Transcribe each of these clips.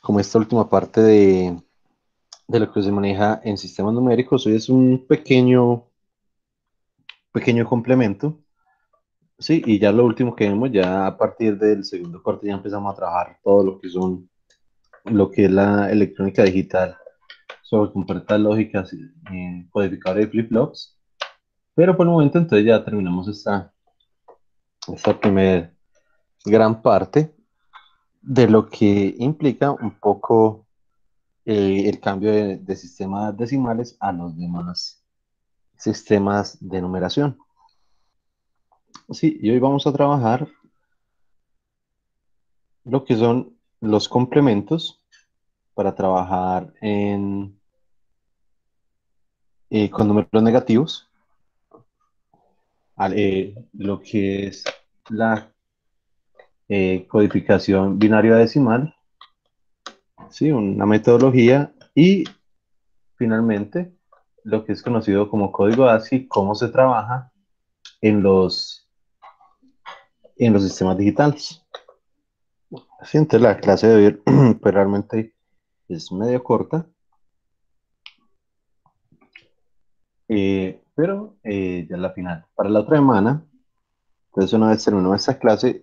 como esta última parte de lo que se maneja en sistemas numéricos. Hoy es un pequeño complemento, ¿sí? Y ya lo último que vemos, ya a partir del segundo corte ya empezamos a trabajar todo lo que es la electrónica digital sobre compuertas lógicas, codificadores de flip-flops. Pero por el momento entonces ya terminamos esta primera gran parte de lo que implica un poco el cambio de sistemas decimales a los demás sistemas de numeración. Sí, y hoy vamos a trabajar lo que son los complementos para trabajar con números negativos, lo que es la codificación binario decimal, ¿sí? Una metodología y finalmente lo que es conocido como código ASCII, cómo se trabaja en en los sistemas digitales. Así, entonces la clase de hoy pues realmente es medio corta, pero ya es la final. Para la otra semana, entonces una vez terminó esta clase,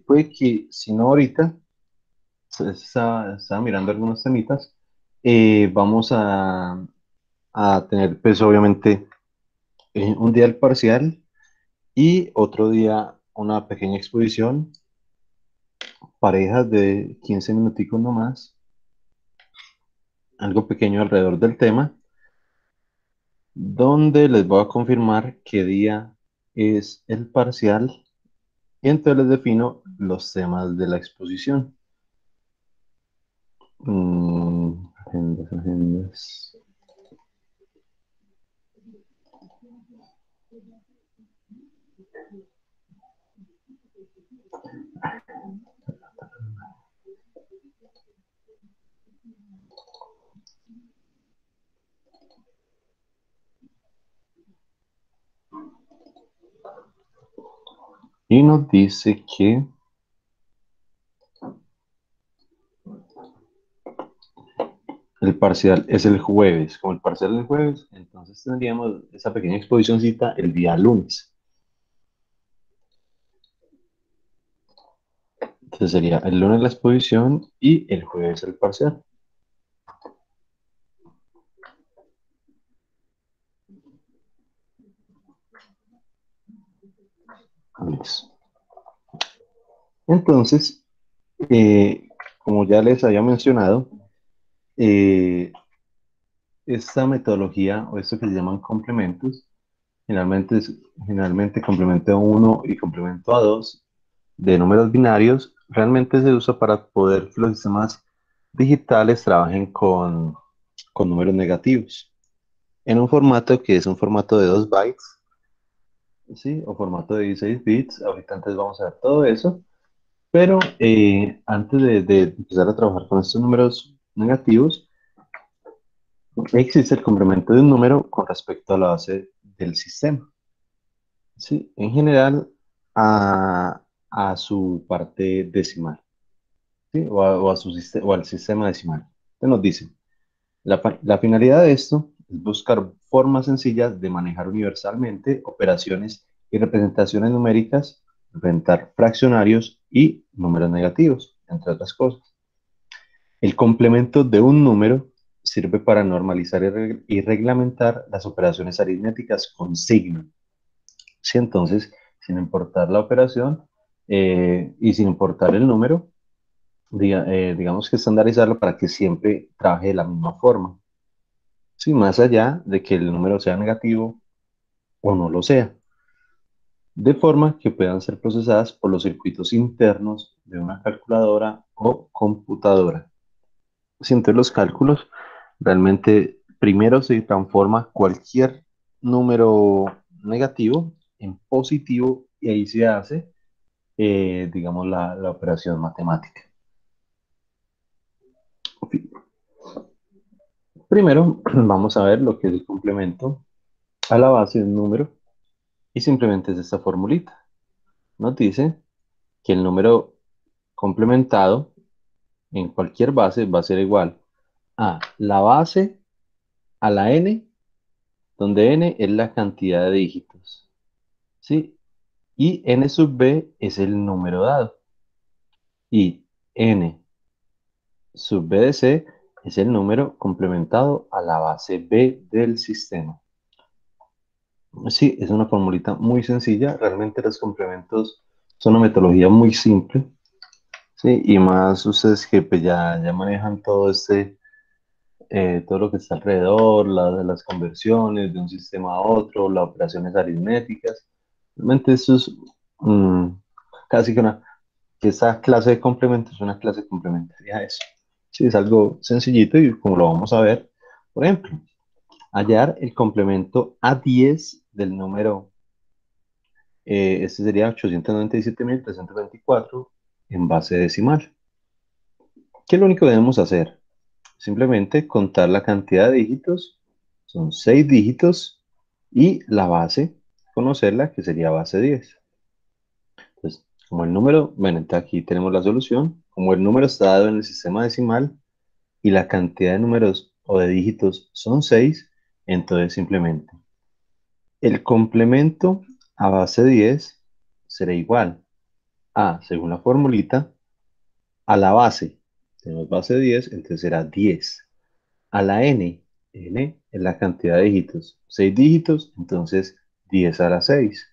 puede que, si no ahorita, estaba mirando algunos temitas, vamos a tener pues obviamente un día el parcial y otro día una pequeña exposición, parejas de 15 minuticos nomás, algo pequeño alrededor del tema, donde les voy a confirmar qué día es el parcial y entonces les defino los temas de la exposición. Agendas. Y nos dice que el parcial es el jueves. Como el parcial es el jueves, entonces tendríamos esa pequeña exposicióncita el día lunes. Entonces sería el lunes la exposición y el jueves el parcial. Listo. Entonces, como ya les había mencionado, eh, esta metodología o esto que se llaman complementos, generalmente complemento a 1 y complemento a 2 de números binarios, realmente se usa para poder que los sistemas digitales trabajen con números negativos en un formato que es un formato de 2 bytes, ¿sí? O formato de 16 bits. Ahorita antes vamos a ver todo eso, pero antes de empezar a trabajar con estos números negativos, existe el complemento de un número con respecto a la base del sistema. Sí, en general a su parte decimal, ¿sí? O a o al sistema decimal. Entonces nos dice, la finalidad de esto es buscar formas sencillas de manejar universalmente operaciones y representaciones numéricas, representar fraccionarios y números negativos, entre otras cosas. El complemento de un número sirve para normalizar y reglamentar las operaciones aritméticas con signo. Sí, entonces, sin importar la operación y sin importar el número, digamos que estandarizarlo para que siempre trabaje de la misma forma. Sí, más allá de que el número sea negativo o no lo sea, de forma que puedan ser procesadas por los circuitos internos de una calculadora o computadora. Sí, entonces los cálculos realmente primero se transforma cualquier número negativo en positivo y ahí se hace digamos, la operación matemática. Primero, vamos a ver lo que es el complemento a la base de un número y simplemente es esta formulita. Nos dice que el número complementado en cualquier base va a ser igual a la base a la n, donde n es la cantidad de dígitos, ¿sí? Y n sub b es el número dado. Y n sub b de c es el número complementado a la base b del sistema. Sí, es una formulita muy sencilla. Realmente los complementos son una metodología muy simple. Sí, y más ustedes que pues, ya manejan todo todo lo que está alrededor, las conversiones de un sistema a otro, las operaciones aritméticas. Realmente eso es mm, casi que esa clase de complemento es una clase complementaria a eso. Sí, es algo sencillito y como lo vamos a ver, por ejemplo, hallar el complemento A10 del número, este sería 897.324 en base decimal. ¿Qué es lo único que debemos hacer? Simplemente contar la cantidad de dígitos, son 6 dígitos, y la base, conocerla, que sería base 10. Entonces, como el número, bueno, entonces aquí tenemos la solución. Como el número está dado en el sistema decimal y la cantidad de números o de dígitos son 6, entonces simplemente el complemento a base 10 será igual a, según la formulita, a la base. Tenemos base 10, entonces será 10. A la n es la cantidad de dígitos. 6 dígitos, entonces 10 a la 6.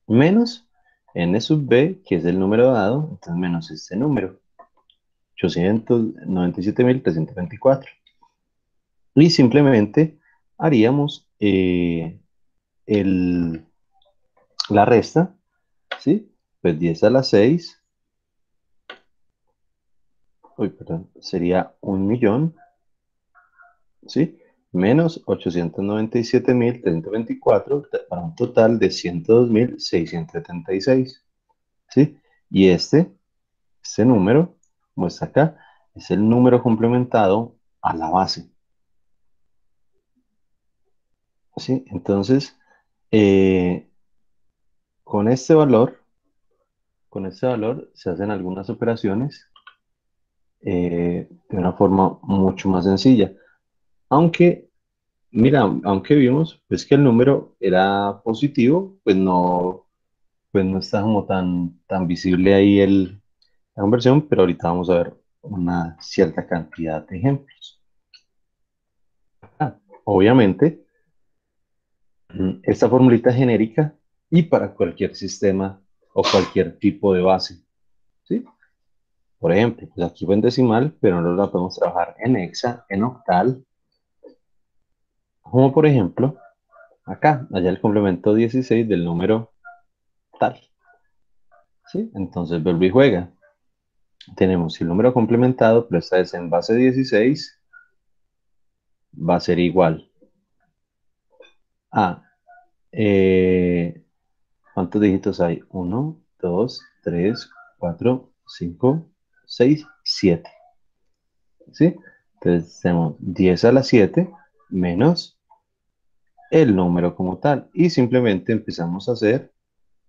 Menos n sub b, que es el número dado, entonces menos este número, 897.324. Y simplemente haríamos la resta, ¿sí? Pues 10 a la 6, uy, perdón, sería 1.000.000, ¿sí? Menos 897.324 para un total de 102.676, ¿sí? Y este número, como está acá, es el número complementado a la base, ¿sí? Entonces, eh, con este valor, con este valor se hacen algunas operaciones de una forma mucho más sencilla. Aunque, mira, aunque vimos pues, que el número era positivo, pues no está como tan visible ahí la conversión, pero ahorita vamos a ver una cierta cantidad de ejemplos. Obviamente, esta formulita es genérica y para cualquier sistema o cualquier tipo de base, ¿sí? Por ejemplo, pues aquí fue en decimal, pero no la podemos trabajar en hexa, en octal, como por ejemplo, acá, allá el complemento 16 del número tal, ¿sí? Entonces, vuelve y juega. Tenemos el número complementado, pero esta vez en base 16, va a ser igual a, ¿cuántos dígitos hay? Uno, 2, 3, 4, 5, 6, 7, ¿sí? Entonces tenemos 10 a la 7 menos el número como tal. Y simplemente empezamos a hacer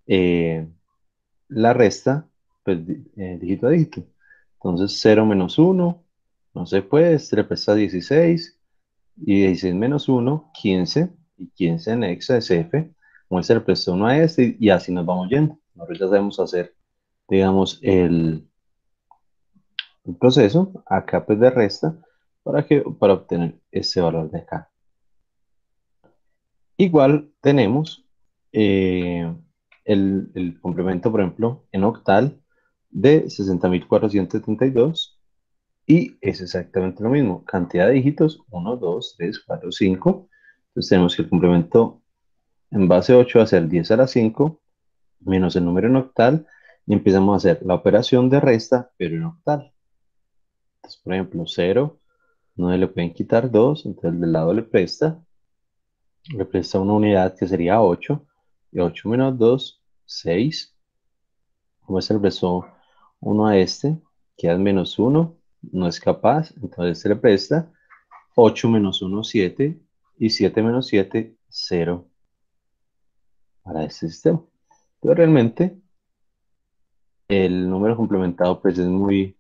eh, la resta, pues, dígito a dígito. Entonces 0 menos 1, no se puede, se le presta 16, y 16 menos 1, 15, y 15 en hexa es f. Como se le presta 1 a este, y así nos vamos yendo. Nosotros ya sabemos hacer, digamos, el proceso acá pues de resta para obtener ese valor de acá. Igual tenemos eh, el complemento, por ejemplo, en octal de 60.472, y es exactamente lo mismo. Cantidad de dígitos, 1, 2, 3, 4, 5. Entonces tenemos que el complemento en base 8 va a ser 10 a la 5 menos el número en octal, y empezamos a hacer la operación de resta, pero en octal. Entonces, por ejemplo, 0, no le pueden quitar 2, entonces del lado le presta una unidad que sería 8, y 8 menos 2, 6. Como se le prestó 1 a este, queda menos 1, no es capaz, entonces se le presta 8 menos 1, 7, y 7 menos 7, 0 para este sistema. Entonces realmente el número complementado pues es muy,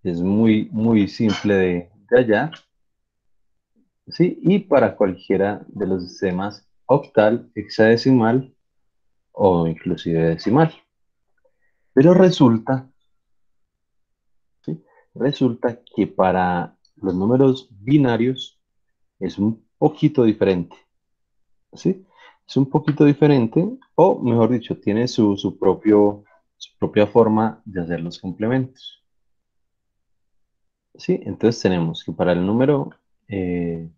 Es muy, muy simple de hallar, ¿sí? Y para cualquiera de los sistemas octal, hexadecimal o inclusive decimal. Pero ¿sí? Resulta que para los números binarios es un poquito diferente, ¿sí? Es un poquito diferente, o mejor dicho, tiene su propia forma de hacer los complementos, ¿sí? Entonces tenemos que para el número eh,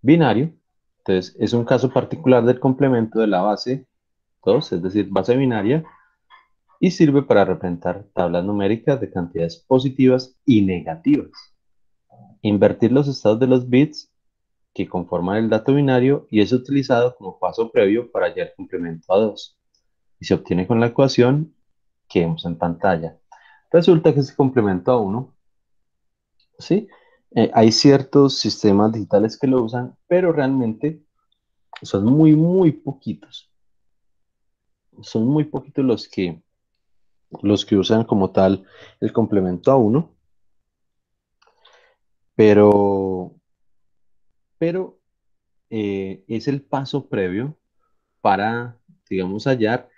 binario, entonces es un caso particular del complemento de la base 2, es decir, base binaria, y sirve para representar tablas numéricas de cantidades positivas y negativas. Invertir los estados de los bits que conforman el dato binario y es utilizado como paso previo para hallar complemento a 2 y se obtiene con la ecuación que vemos en pantalla. Resulta que ese complemento a 1, ¿sí? Hay ciertos sistemas digitales que lo usan, pero realmente son muy, muy poquitos. Son muy poquitos los que usan como tal el complemento a 1, pero, pero es el paso previo para, digamos, hallar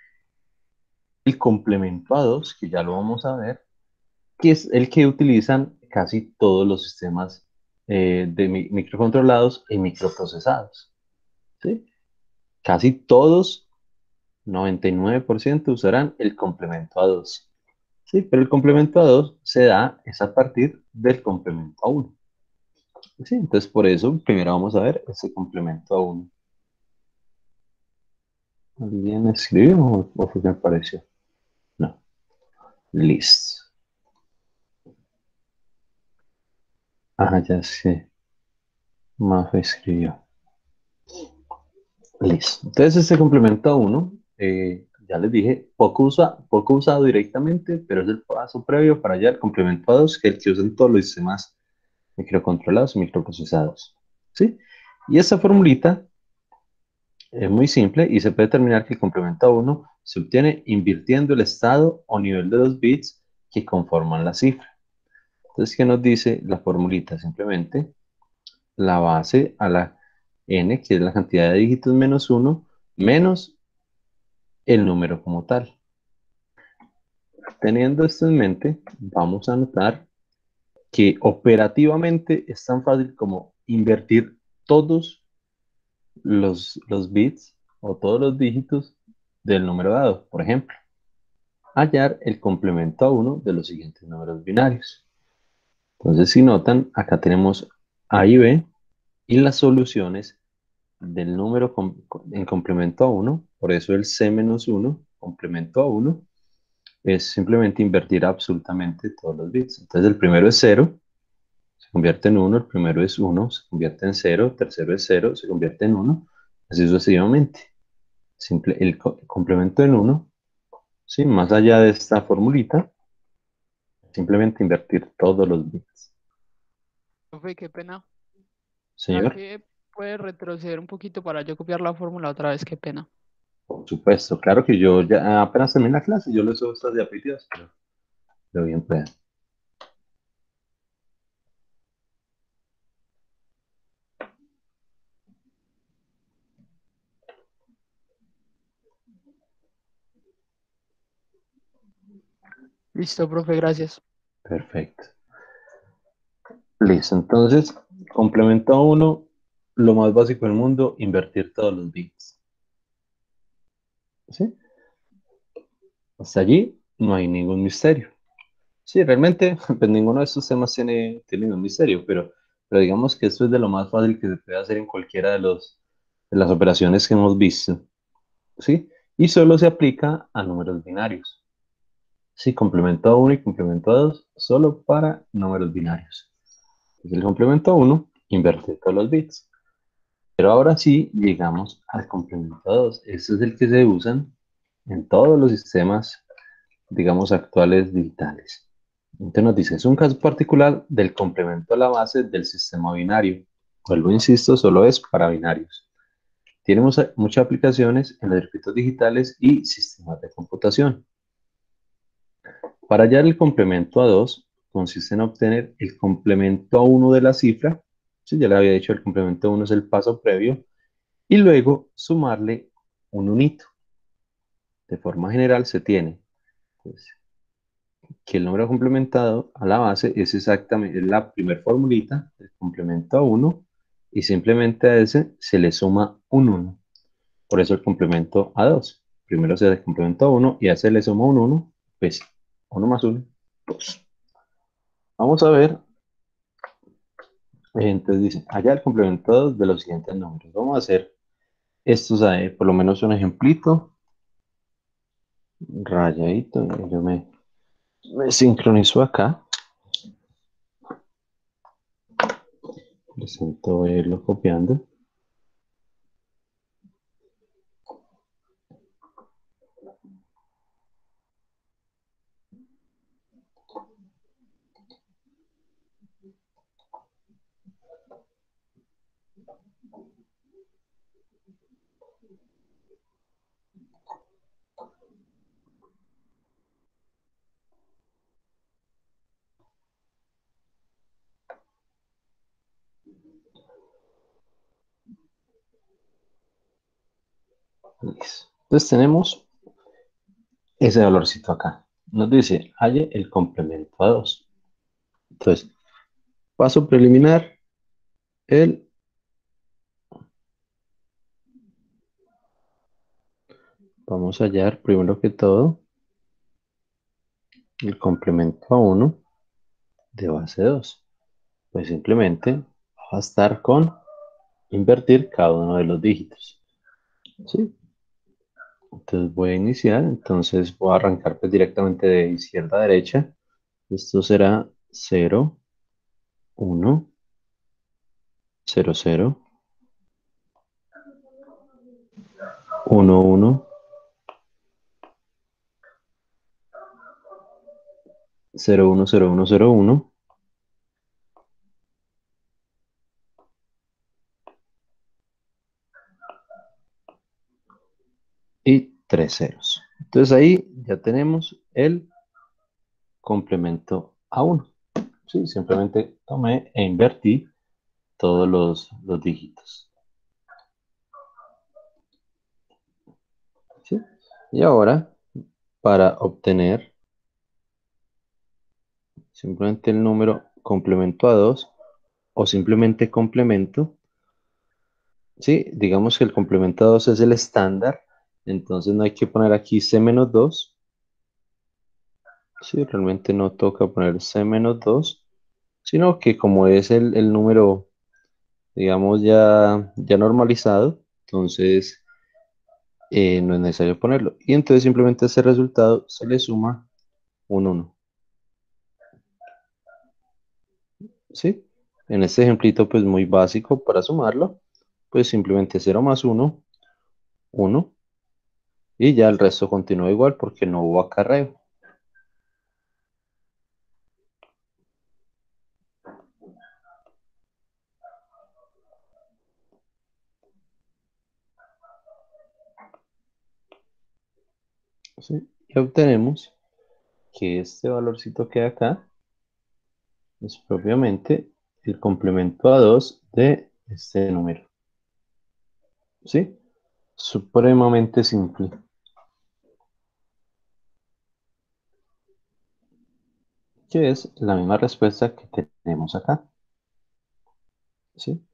el complemento a 2 que ya lo vamos a ver, que es el que utilizan casi todos los sistemas de microcontrolados y microprocesados, ¿sí? Casi todos, 99% usarán el complemento a 2, ¿sí? Pero el complemento a 2 se da es a partir del complemento a 1, ¿sí? Entonces, por eso, primero vamos a ver ese complemento a 1. ¿Alguien escribió o fue que me pareció? No. Listo. Ah, ya sé. Mafe escribió. Listo. Entonces, este complemento a 1, ya les dije, poco usado directamente, pero es el paso previo para hallar el complemento a 2, que es el que usan todos los sistemas microcontrolados y microprocesados. ¿Sí? Y esta formulita es muy simple y se puede determinar que el complemento a 1 se obtiene invirtiendo el estado o nivel de los bits que conforman la cifra. Entonces, ¿qué nos dice la formulita? Simplemente la base a la n, que es la cantidad de dígitos menos 1, menos el número como tal. Teniendo esto en mente, vamos a notar que operativamente es tan fácil como invertir todos los bits o todos los dígitos del número dado. Por ejemplo, hallar el complemento a 1 de los siguientes números binarios. Entonces, si notan, acá tenemos A y B y las soluciones del número en complemento a 1, por eso el C-1, complemento a 1, es simplemente invertir absolutamente todos los bits. Entonces el primero es 0, se convierte en 1, el primero es 1, se convierte en 0, el tercero es 0, se convierte en 1, así sucesivamente. El complemento en 1, ¿sí? Más allá de esta formulita, simplemente invertir todos los bits. Profe, qué pena. ¿Será Señor, que puede retroceder un poquito para yo copiar la fórmula otra vez? Qué pena. por supuesto, claro que yo ya apenas terminé la clase, yo les subo estas diapositivas, pero bien pueden. Listo, profe, gracias. Perfecto. Listo, entonces, complemento a 1, lo más básico del mundo, invertir todos los bits. ¿Sí? Hasta allí no hay ningún misterio. Sí, realmente, pues ninguno de estos temas tiene ningún misterio, pero digamos que esto es de lo más fácil que se puede hacer en cualquiera de las operaciones que hemos visto. ¿Sí? Y solo se aplica a números binarios. Sí, complemento a 1 y complemento a 2, solo para números binarios. Entonces, el complemento a 1, invertir todos los bits. Pero ahora sí llegamos al complemento a 2. Este es el que se usan en todos los sistemas, digamos, actuales digitales. Entonces nos dice, es un caso particular del complemento a la base del sistema binario. Vuelvo, insisto, solo es para binarios. Tiene muchas aplicaciones en los circuitos digitales y sistemas de computación. Para hallar el complemento a 2, consiste en obtener el complemento a 1 de la cifra. Sí, ya le había dicho, el complemento a 1 es el paso previo. Y luego sumarle un unito. De forma general se tiene, pues, que el número complementado a la base es exactamente la primera formulita, el complemento a 1, y simplemente a ese se le suma un 1. Por eso el complemento a 2. Primero se le complementa a 1 y a ese le suma un 1, pues 1 más 1, 2. Vamos a ver, entonces dice, haya el complemento a 2 de los siguientes números. Vamos a hacer estos, por lo menos un ejemplito, rayadito, yo me sincronizo acá. Presento irlo copiando. Listo. Entonces tenemos ese valorcito acá. Nos dice, halle el complemento a 2. Entonces, paso preliminar, el, vamos a hallar primero que todo el complemento a 1 de base 2. Pues simplemente va a estar con invertir cada uno de los dígitos. ¿Sí? Entonces voy a iniciar, entonces voy a arrancar pues directamente de izquierda a derecha. Esto será 0, 1, 0, 0, 1, 1, 0, 1, 0, 1, 0, 1 y 3 ceros. Entonces ahí ya tenemos el complemento a 1. ¿Sí? Simplemente tomé e invertí todos los dígitos. ¿Sí? Y ahora, para obtener simplemente el número complemento a 2 o simplemente complemento, ¿sí? Digamos que el complemento a 2 es el estándar, entonces no hay que poner aquí C-2. Sí, realmente no toca poner C-2, sino que como es el número, digamos, ya normalizado, entonces no es necesario ponerlo. Y entonces simplemente a ese resultado se le suma un 1. ¿Sí? En este ejemplito, pues muy básico para sumarlo, pues simplemente 0 más 1, 1, y ya el resto continúa igual porque no hubo acarreo. ¿Sí? Y obtenemos que este valorcito que hay acá es propiamente el complemento a 2 de este número. ¿Sí? Supremamente simple. Que es la misma respuesta que tenemos acá. ¿Sí?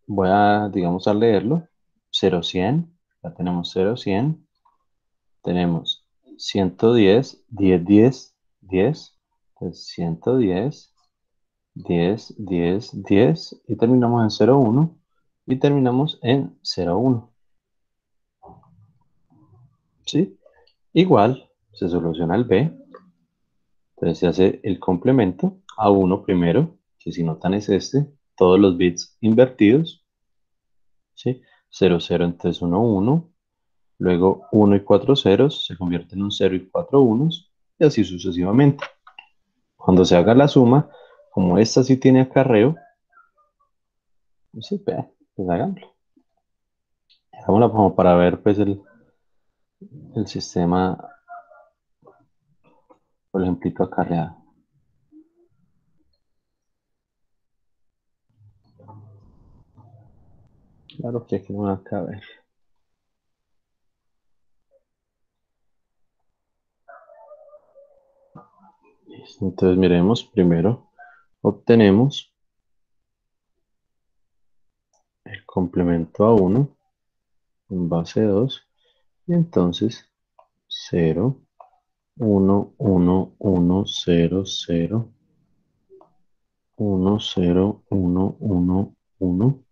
Voy a, digamos, a leerlo. 0, 100. Ya tenemos 0, 100. Tenemos 110, 10, 10, 10. Entonces 110, 10, 10, 10. Y terminamos en 0, 1. Y terminamos en 0, 1. ¿Sí? Igual, se soluciona el B. Entonces se hace el complemento a 1 primero, que si notan es este, todos los bits invertidos, ¿sí? 0, 0, entonces 1, 1. Luego 1 y 4 ceros se convierten en un 0 y 4 unos, y así sucesivamente. Cuando se haga la suma, como esta sí tiene acarreo, ¿sí? Pues hagámoslo. Hagámosla como para ver pues el sistema, por ejemplito acarreado. Claro que aquí no va a caber. Listo, entonces miremos, primero obtenemos el complemento a 1 en base 2 y entonces 0, 1, 1, 1, 0, 0, 1, 0, 1, 1, 1,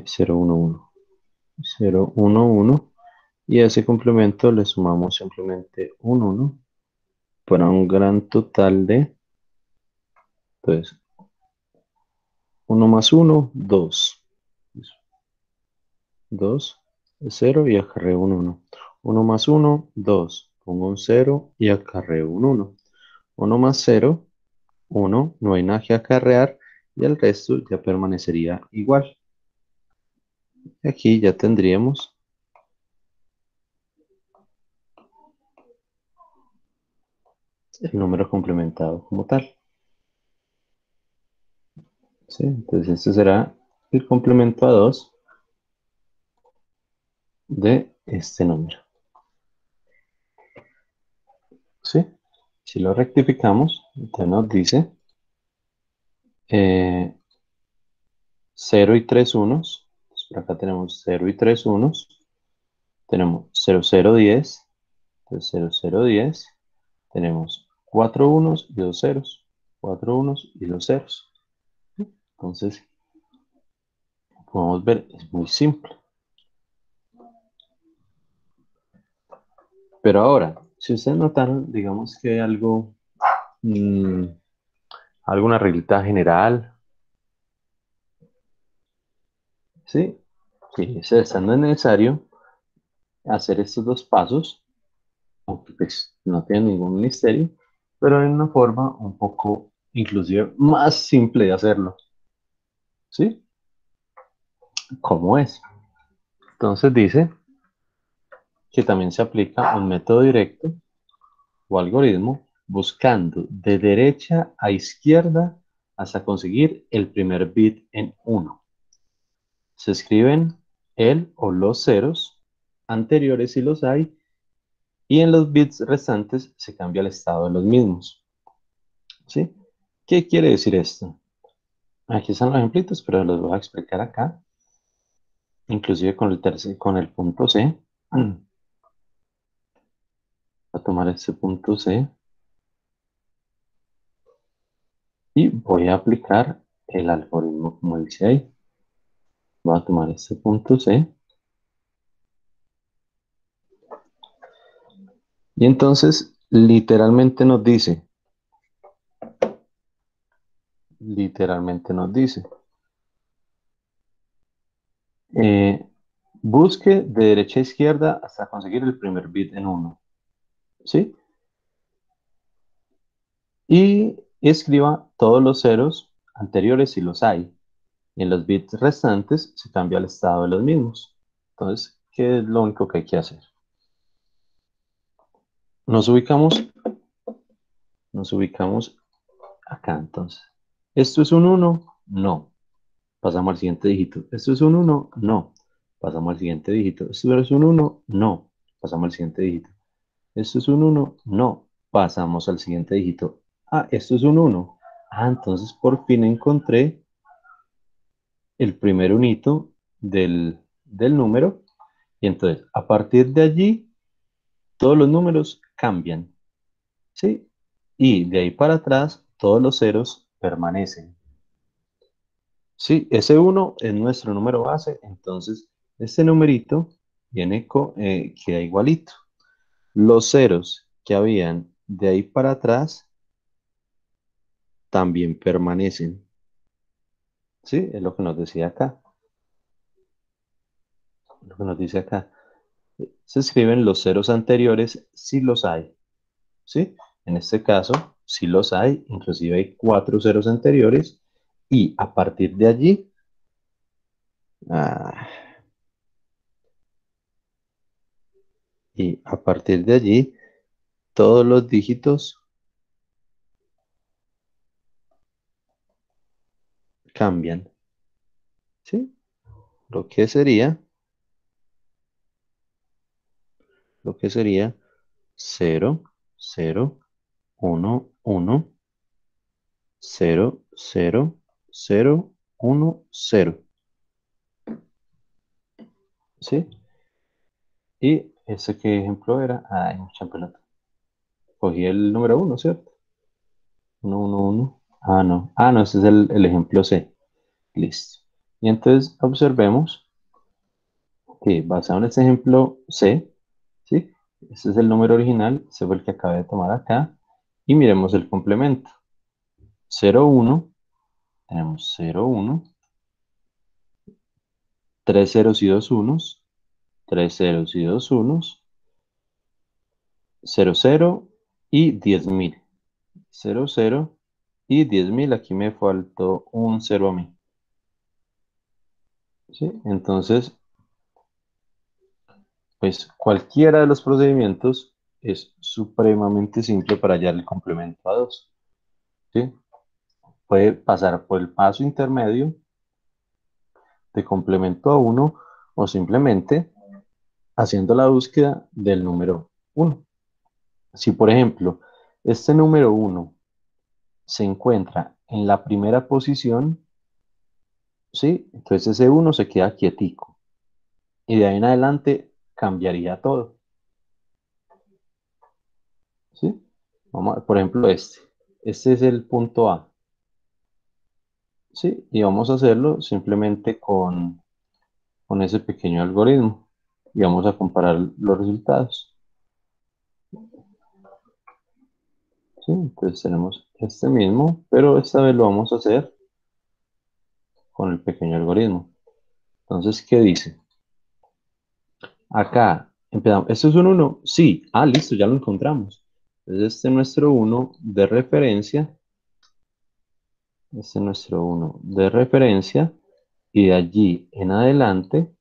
0, 1, 1, 0, 1, 1 y a ese complemento le sumamos simplemente un 1 para un gran total de, entonces, 1 más 1, 2. 2, 0 y acarreo un 1. 1 más 1, 2. Pongo un 0 y acarreo un 1. 1 más 0, 1. No hay nada que acarrear y el resto ya permanecería igual. Y aquí ya tendríamos el número complementado como tal. ¿Sí? Entonces este será el complemento a 2 de este número. ¿Sí? Si lo rectificamos, entonces nos dice 0 y 3 unos. Entonces por acá tenemos 0 y 3 unos. Tenemos 0010. Entonces 0010. Tenemos 4 unos y 2 ceros. 4 unos y 2 ceros. Entonces, podemos ver, es muy simple. Pero ahora, si ustedes notaron, digamos que hay algo, mm, alguna reglita general, ¿sí? Sí, no es necesario hacer estos dos pasos, aunque pues no tiene ningún misterio, pero hay una forma un poco, inclusive, más simple de hacerlo, ¿sí? ¿Cómo es? Entonces dice que también se aplica un método directo o algoritmo buscando de derecha a izquierda hasta conseguir el primer bit en 1. Se escriben el o los ceros anteriores si los hay y en los bits restantes se cambia el estado de los mismos. ¿Sí? ¿Qué quiere decir esto? Aquí están los ejemplitos, pero los voy a explicar acá, inclusive con el punto C. Voy a tomar este punto C y voy a aplicar el algoritmo como dice ahí. Voy a tomar este punto C y entonces literalmente nos dice, eh, busque de derecha a izquierda hasta conseguir el primer bit en 1, ¿sí? Y escriba todos los ceros anteriores si los hay. Y en los bits restantes se cambia el estado de los mismos. Entonces, ¿qué es lo único que hay que hacer? Nos ubicamos, nos ubicamos acá entonces. ¿Esto es un 1? No. Pasamos al siguiente dígito. ¿Esto es un 1? No. Pasamos al siguiente dígito. ¿Esto es un 1? No. Pasamos al siguiente dígito. ¿Esto es un 1? No. Pasamos al siguiente dígito. Ah, esto es un 1. Ah, entonces por fin encontré el primer unito del número. Y entonces, a partir de allí, todos los números cambian. ¿Sí? Y de ahí para atrás, todos los ceros permanecen. Sí, ese uno es nuestro número base, entonces este numerito queda igualito. Los ceros que habían de ahí para atrás también permanecen. Sí, es lo que nos decía acá. Lo que nos dice acá. Se escriben los ceros anteriores si los hay. ¿Sí? En este caso, si los hay, inclusive hay 4 ceros anteriores y a partir de allí, ah, y a partir de allí, todos los dígitos cambian. ¿Sí? Lo que sería, cero, cero, uno, uno, cero, cero, cero, uno, cero. ¿Sí? Y ese qué ejemplo era. Ay, mucha pelota. Cogí el número uno, ¿cierto? Uno, uno, uno. Ah, no. Ah, no, ese es el ejemplo C. Listo. Y entonces observemos que basado en este ejemplo C, ¿sí? Este es el número original, ese fue el que acabé de tomar acá. Y miremos el complemento. Cero uno, tenemos cero uno, tres ceros y dos unos, tres ceros y dos unos, cero cero y 10.000. Cero cero y 10.000. Aquí me faltó un cero a mí. ¿Sí? Entonces, pues cualquiera de los procedimientos es supremamente simple para hallar el complemento a 2. ¿Sí? Puede pasar por el paso intermedio de complemento a 1 o simplemente haciendo la búsqueda del número 1. Si, por ejemplo, este número 1 se encuentra en la primera posición, ¿sí? Entonces ese 1 se queda quietico y de ahí en adelante cambiaría todo. ¿Sí? Por ejemplo, este. Este es el punto A. ¿Sí? Y vamos a hacerlo simplemente con ese pequeño algoritmo. Y vamos a comparar los resultados. ¿Sí? Entonces tenemos este mismo, pero esta vez lo vamos a hacer con el pequeño algoritmo. Entonces, ¿qué dice? Acá empezamos. ¿Esto es un uno? Sí. Ah, listo, ya lo encontramos. Entonces, este es nuestro uno de referencia. Este es nuestro uno de referencia. Y de allí en adelante,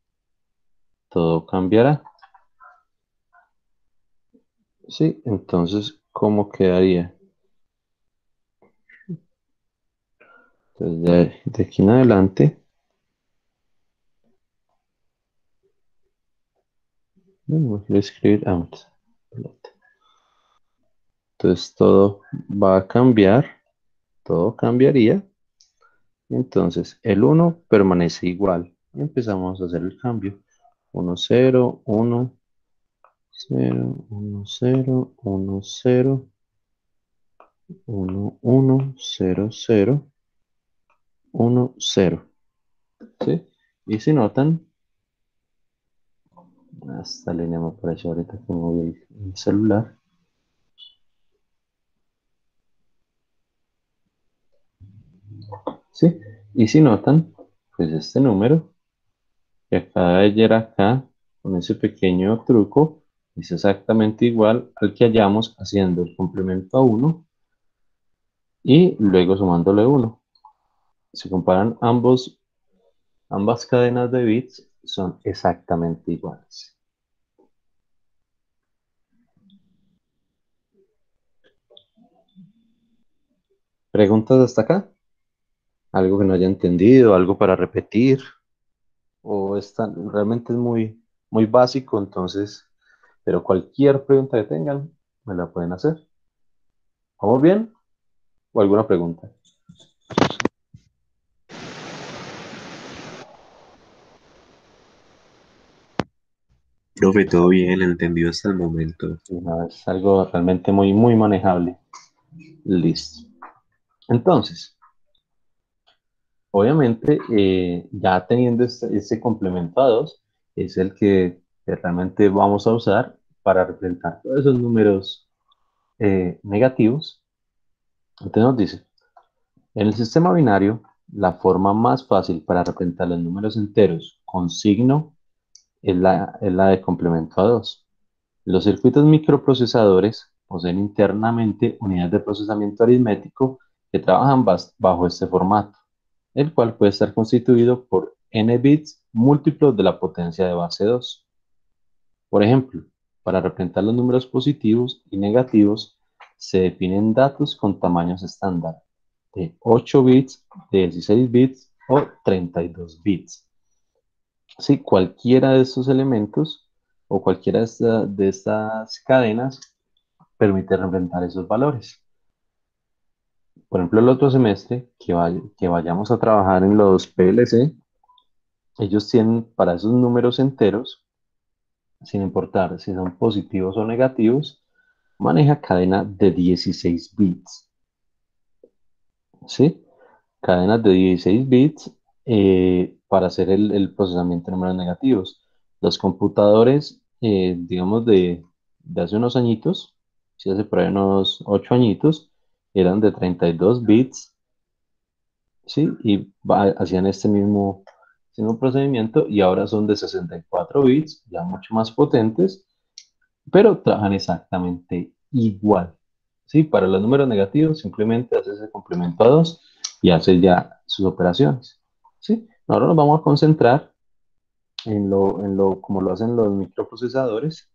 todo cambiará. Sí, entonces, ¿cómo quedaría? Entonces, de aquí en adelante, voy a escribir out. Entonces, todo va a cambiar, todo cambiaría. Entonces, el uno permanece igual. Y empezamos a hacer el cambio. Uno cero uno cero uno cero uno cero uno uno cero cero uno cero. ¿Sí? Y si notan, esta línea me apareció ahorita que moví el celular. ¿Sí? Y si notan, pues este número que acaba de llegar acá, con ese pequeño truco, es exactamente igual al que hallamos haciendo el complemento a uno y luego sumándole uno. Si comparan ambas cadenas de bits, son exactamente iguales. ¿Preguntas hasta acá? ¿Algo que no haya entendido? ¿Algo para repetir? ¿O realmente es muy, muy básico? Entonces, pero cualquier pregunta que tengan, me la pueden hacer. ¿Vamos bien? ¿O alguna pregunta? Profe, todo bien, entendido hasta el momento. Y no, es algo realmente muy, muy manejable. Listo. Entonces, obviamente, ya teniendo este complemento a 2, es el que realmente vamos a usar para representar todos esos números negativos. Entonces nos dice, en el sistema binario, la forma más fácil para representar los números enteros con signo es la de complemento a 2. Los circuitos microprocesadores poseen internamente unidades de procesamiento aritmético que trabajan bajo este formato, el cual puede estar constituido por n bits múltiplos de la potencia de base 2. Por ejemplo, para representar los números positivos y negativos, se definen datos con tamaños estándar. de 8 bits, de 16 bits o 32 bits. Sí, cualquiera de estos elementos o cualquiera de estas cadenas permite representar esos valores. Por ejemplo, el otro semestre que vayamos a trabajar en los PLC, ellos tienen para esos números enteros, sin importar si son positivos o negativos, maneja cadena de 16 bits. ¿Sí? Cadenas de 16 bits para hacer el procesamiento de números negativos. Los computadores, digamos, de hace unos añitos, si hace por ahí unos 8 añitos, eran de 32 bits, ¿sí? Y hacían este mismo procedimiento y ahora son de 64 bits, ya mucho más potentes, pero trabajan exactamente igual. ¿Sí? Para los números negativos simplemente haces el complemento a 2 y haces ya sus operaciones. ¿Sí? Ahora nos vamos a concentrar como lo hacen los microprocesadores,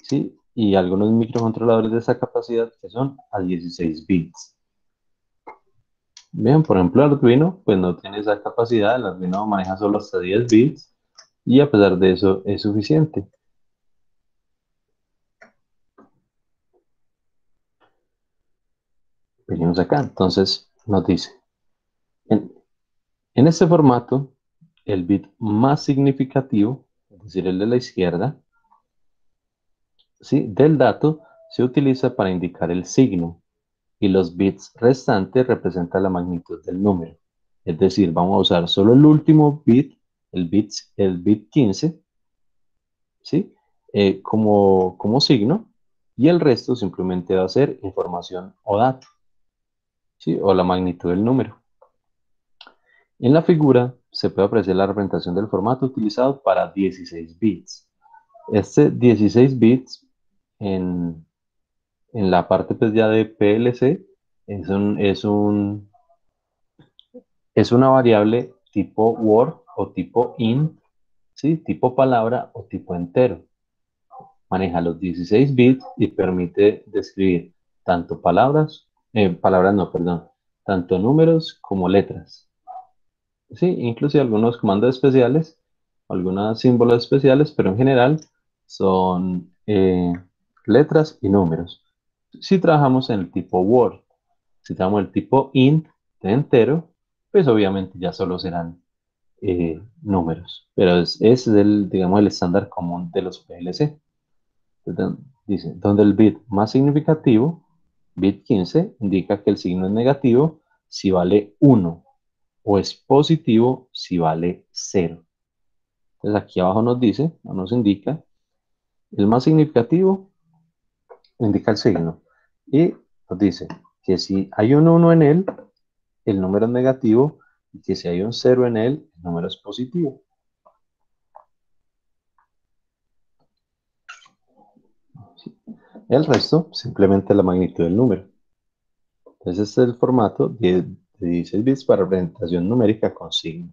¿sí? Y algunos microcontroladores de esa capacidad que son a 16 bits. Bien, por ejemplo, Arduino pues no tiene esa capacidad, el Arduino maneja solo hasta 10 bits y a pesar de eso es suficiente. Venimos acá, entonces nos dice, en, en este formato, el bit más significativo, es decir, el de la izquierda, ¿sí? Del dato se utiliza para indicar el signo y los bits restantes representan la magnitud del número. Es decir, vamos a usar solo el último bit, el bit 15, ¿sí? Como signo y el resto simplemente va a ser información o dato, ¿sí? O la magnitud del número. En la figura se puede apreciar la representación del formato utilizado para 16 bits. Este 16 bits en, en la parte pues ya de PLC es una variable tipo word o tipo int, ¿sí? Tipo palabra o tipo entero. Maneja los 16 bits y permite describir tanto palabras no, perdón, tanto números como letras. Sí, inclusive algunos comandos especiales, algunos símbolos especiales, pero en general son letras y números. Si trabajamos en el tipo Word, si trabajamos el tipo int de entero, pues obviamente ya solo serán números. Pero ese es digamos, el estándar común de los PLC. Entonces, dice, donde el bit más significativo, bit 15, indica que el signo es negativo si vale 1 o es positivo si vale 0. Entonces aquí abajo nos dice, o nos indica, el más significativo indica el signo. Y nos dice que si hay un 1 en él, el número es negativo, y que si hay un 0 en él, el número es positivo. El resto, simplemente la magnitud del número. Entonces este es el formato de 16 bits para representación numérica con signo.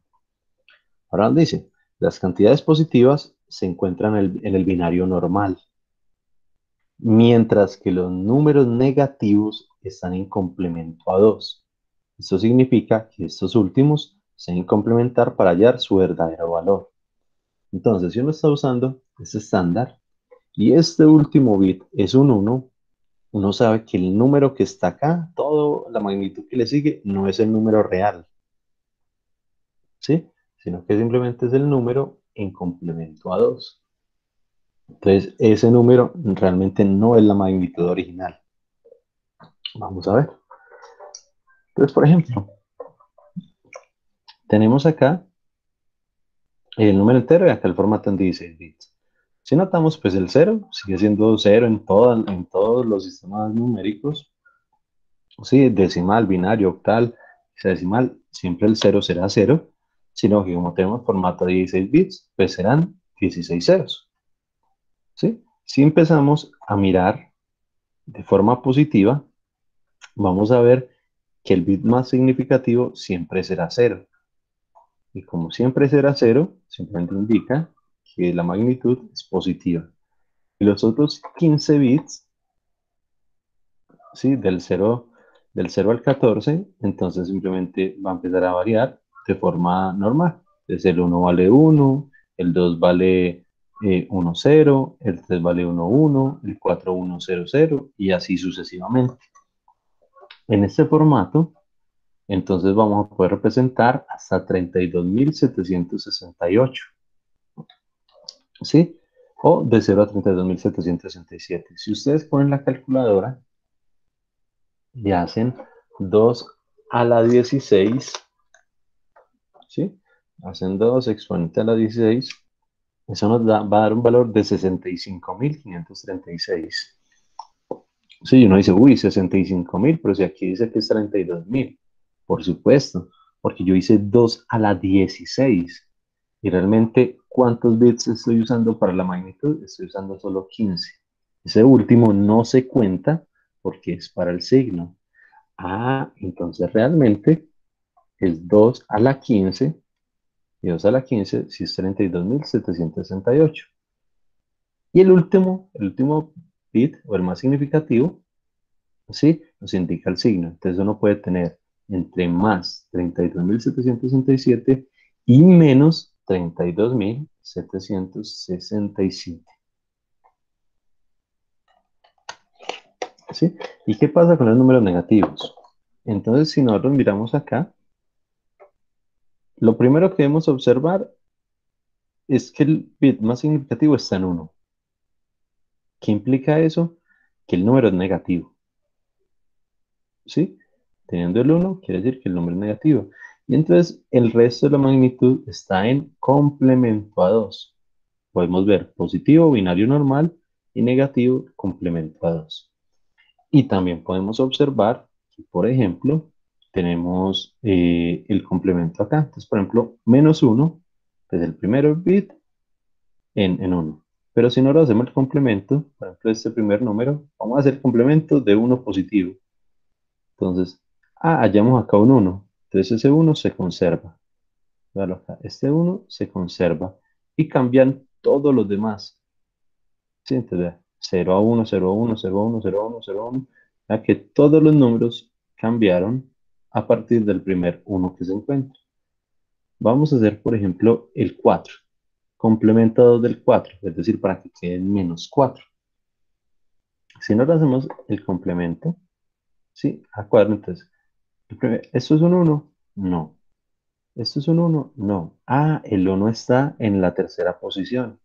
Ahora nos dice, las cantidades positivas se encuentran en el binario normal, mientras que los números negativos están en complemento a 2. Esto significa que estos últimos se deben complementar para hallar su verdadero valor. Entonces, si uno está usando este estándar y este último bit es un 1, uno sabe que el número que está acá, toda la magnitud que le sigue, no es el número real, ¿sí? Sino que simplemente es el número en complemento a 2. Entonces, ese número realmente no es la magnitud original. Vamos a ver. Entonces, por ejemplo, tenemos acá el número entero y acá el formato en 16 bits. Si notamos, pues el 0 sigue siendo 0 en todos los sistemas numéricos. Sí, decimal, binario, octal, hexadecimal, siempre el 0 será 0, sino que como tenemos formato de 16 bits, pues serán 16 ceros. ¿Sí? Si empezamos a mirar de forma positiva, vamos a ver que el bit más significativo siempre será 0. Y como siempre será 0, simplemente indica que la magnitud es positiva. Y los otros 15 bits, ¿sí? Del 0 del 0 al 14, entonces simplemente va a empezar a variar de forma normal. Entonces el 1 vale 1, el 2 vale 1, 0, el 3 vale 1, 1, el 4, 1, 0, 0, y así sucesivamente. En este formato, entonces vamos a poder representar hasta 32.768, ¿sí? O de 0 a 32.767. Si ustedes ponen la calculadora y hacen 2 a la 16, ¿sí? Hacen 2 exponente a la 16, eso nos va a dar un valor de 65.536. Sí, uno dice, uy, 65.000, pero si aquí dice que es 32.000, por supuesto, porque yo hice 2 a la 16. Y realmente, ¿cuántos bits estoy usando para la magnitud? Estoy usando solo 15. Ese último no se cuenta porque es para el signo. Ah, entonces realmente es 2 a la 15, y 2 a la 15 si es 32.768. Y el último bit, o el más significativo, ¿sí? Nos indica el signo. Entonces uno puede tener entre más 32.767 y menos 32.767. ¿Sí? ¿Y qué pasa con los números negativos? Entonces, si nosotros miramos acá, lo primero que debemos observar es que el bit más significativo está en 1. ¿Qué implica eso? Que el número es negativo. ¿Sí? Teniendo el 1, quiere decir que el número es negativo. Y entonces el resto de la magnitud está en complemento a 2. Podemos ver positivo, binario normal, y negativo, complemento a 2. Y también podemos observar que, por ejemplo, tenemos el complemento acá. Entonces, por ejemplo, menos 1 es el primer bit en 1. Pero si no lo hacemos el complemento, por ejemplo, este primer número, vamos a hacer el complemento de 1 positivo. Entonces, hallamos acá un 1. Entonces ese 1 se conserva. Véalo acá. Este 1 se conserva. Y cambian todos los demás. ¿Sí? Entonces, 0 a 1, 0 a 1, 0 a 1, 0 a 1, 0 a 1. Ya que todos los números cambiaron a partir del primer 1 que se encuentra. Vamos a hacer, por ejemplo, el 4. Complemento 2 del 4. Es decir, para que queden menos 4. Si no lo hacemos el complemento, ¿sí? A cuadro, entonces, ¿esto es un 1? No. ¿Esto es un 1? No. El 1 está en la tercera posición.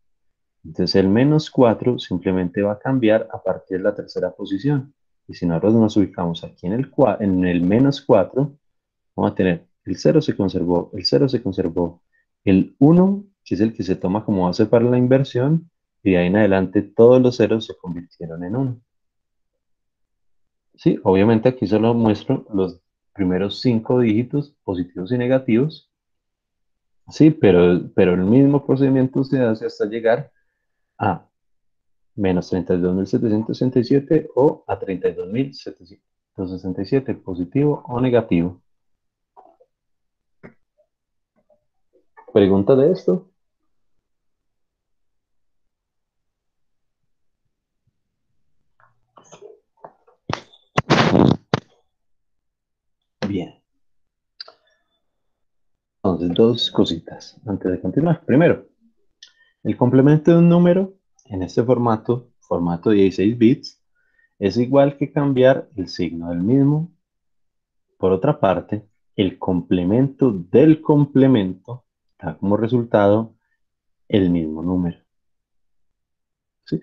Entonces el menos 4 simplemente va a cambiar a partir de la tercera posición. Y si nosotros nos ubicamos aquí en el menos 4, vamos a tener el 0 se conservó, el 0 se conservó, el 1, que es el que se toma como base para la inversión, y de ahí en adelante todos los ceros se convirtieron en 1. Sí, obviamente aquí solo muestro los primeros 5 dígitos positivos y negativos. Sí, pero el mismo procedimiento se hace hasta llegar a menos 32.767 o a 32.767, positivo o negativo. ¿Pregunta de esto? Bien. Entonces, dos cositas antes de continuar. Primero, el complemento de un número en este formato 16 bits, es igual que cambiar el signo del mismo. Por otra parte, el complemento del complemento da como resultado el mismo número. ¿Sí?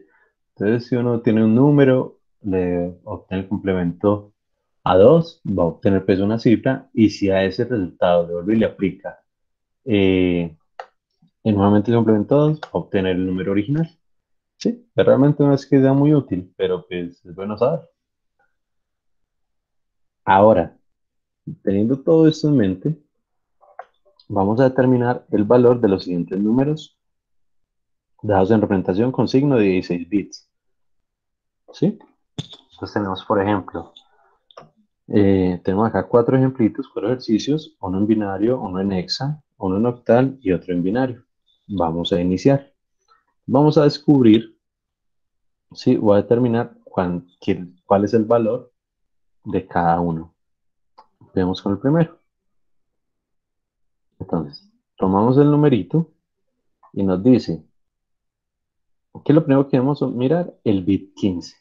Entonces, si uno tiene un número, le obtiene el complemento a 2, va a obtener pues una cifra, y si a ese resultado le vuelve y le aplica nuevamente el complemento a 2, va a obtener el número original. Sí, realmente no es que sea muy útil, pero pues es bueno saber. Ahora, teniendo todo esto en mente, vamos a determinar el valor de los siguientes números dados en representación con signo de 16 bits. ¿Sí? Entonces tenemos, por ejemplo, tenemos acá 4 ejemplitos, 4 ejercicios, uno en binario, uno en hexa, uno en octal y otro en binario. Vamos a iniciar. Vamos a descubrir, ¿sí? O a determinar cuál es el valor de cada uno. Veamos con el primero. Entonces, tomamos el numerito y nos dice que lo primero que vamos a mirar, el bit 15.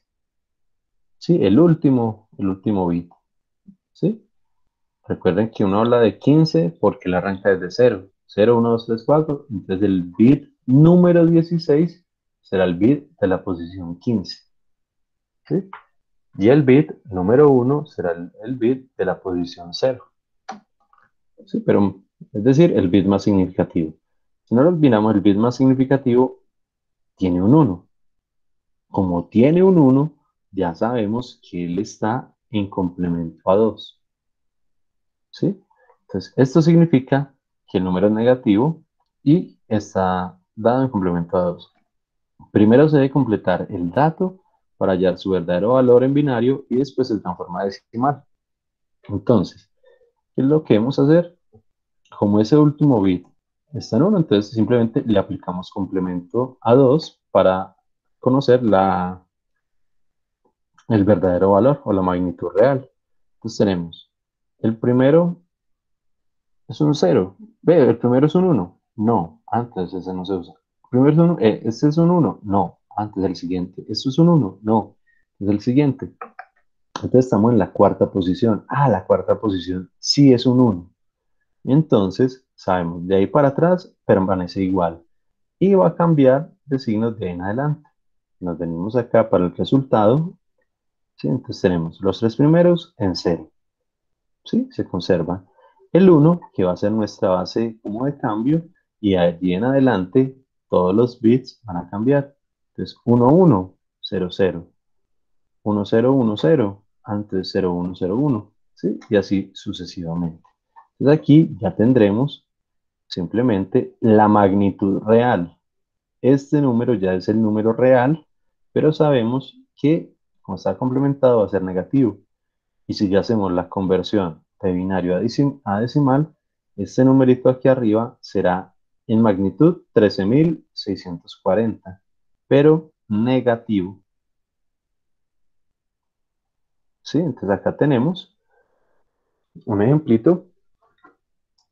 ¿Sí? El último bit. ¿Sí? Recuerden que uno habla de 15 porque le arranca desde 0. 0, 1, 2, 3, 4. Entonces el bit número 16 será el bit de la posición 15. ¿Sí? Y el bit número 1 será el bit de la posición 0. ¿Sí? Pero, es decir, el bit más significativo. Si no lo olvidamos, el bit más significativo tiene un 1. Como tiene un 1, ya sabemos que él está en complemento a 2. ¿Sí? Entonces, esto significa que el número es negativo y está dado en complemento a 2. Primero se debe completar el dato para hallar su verdadero valor en binario y después se transforma a decimal. Entonces, ¿qué es lo que debemos hacer? Como ese último bit está en 1, entonces simplemente le aplicamos complemento a 2 para conocer el verdadero valor o la magnitud real. Entonces tenemos, el primero es un 0. Ve, el primero es un 1. No, antes ese no se usa. El primero es un 1. Este es un 1. No, antes el siguiente. Esto es un 1. No, es el siguiente. Entonces estamos en la cuarta posición. Ah, la cuarta posición sí es un 1. Entonces, sabemos, de ahí para atrás permanece igual. Y va a cambiar de signos de ahí en adelante. Nos venimos acá para el resultado. ¿Sí? Entonces tenemos los tres primeros en 0. ¿Sí? Se conserva. El 1, que va a ser nuestra base como de cambio, y allí en adelante todos los bits van a cambiar. Entonces, 1, 1, 0, 0, 1, 0, 1, 0, antes 0, 1, 0, 1, ¿sí? Y así sucesivamente. Entonces aquí ya tendremos simplemente la magnitud real. Este número ya es el número real, pero sabemos que como está complementado va a ser negativo. Y si ya hacemos la conversión de binario a decimal, este numerito aquí arriba será en magnitud 13.640, pero negativo. ¿Sí? Entonces acá tenemos un ejemplito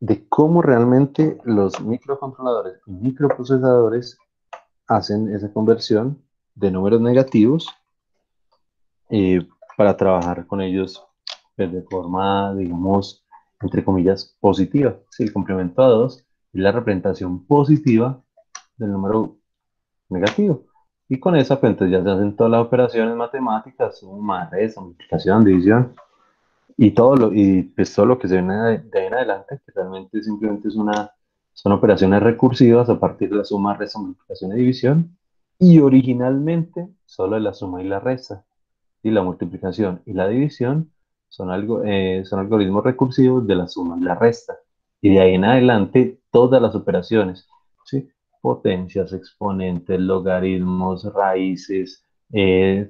de cómo realmente los microcontroladores y microprocesadores hacen esa conversión de números negativos para trabajar con ellos pues, de forma, digamos, entre comillas, positiva. Si el complemento a 2 es la representación positiva del número negativo. Y con esa, pues entonces ya se hacen todas las operaciones matemáticas, suma, resta, multiplicación, división, y pues todo lo que se viene de ahí en adelante, que realmente simplemente son operaciones recursivas a partir de la suma, resta, multiplicación y división, y originalmente solo de la suma y la resta. Y la multiplicación y la división son algoritmos recursivos de la suma y la resta. Y de ahí en adelante, todas las operaciones, ¿sí? Potencias, exponentes, logaritmos, raíces,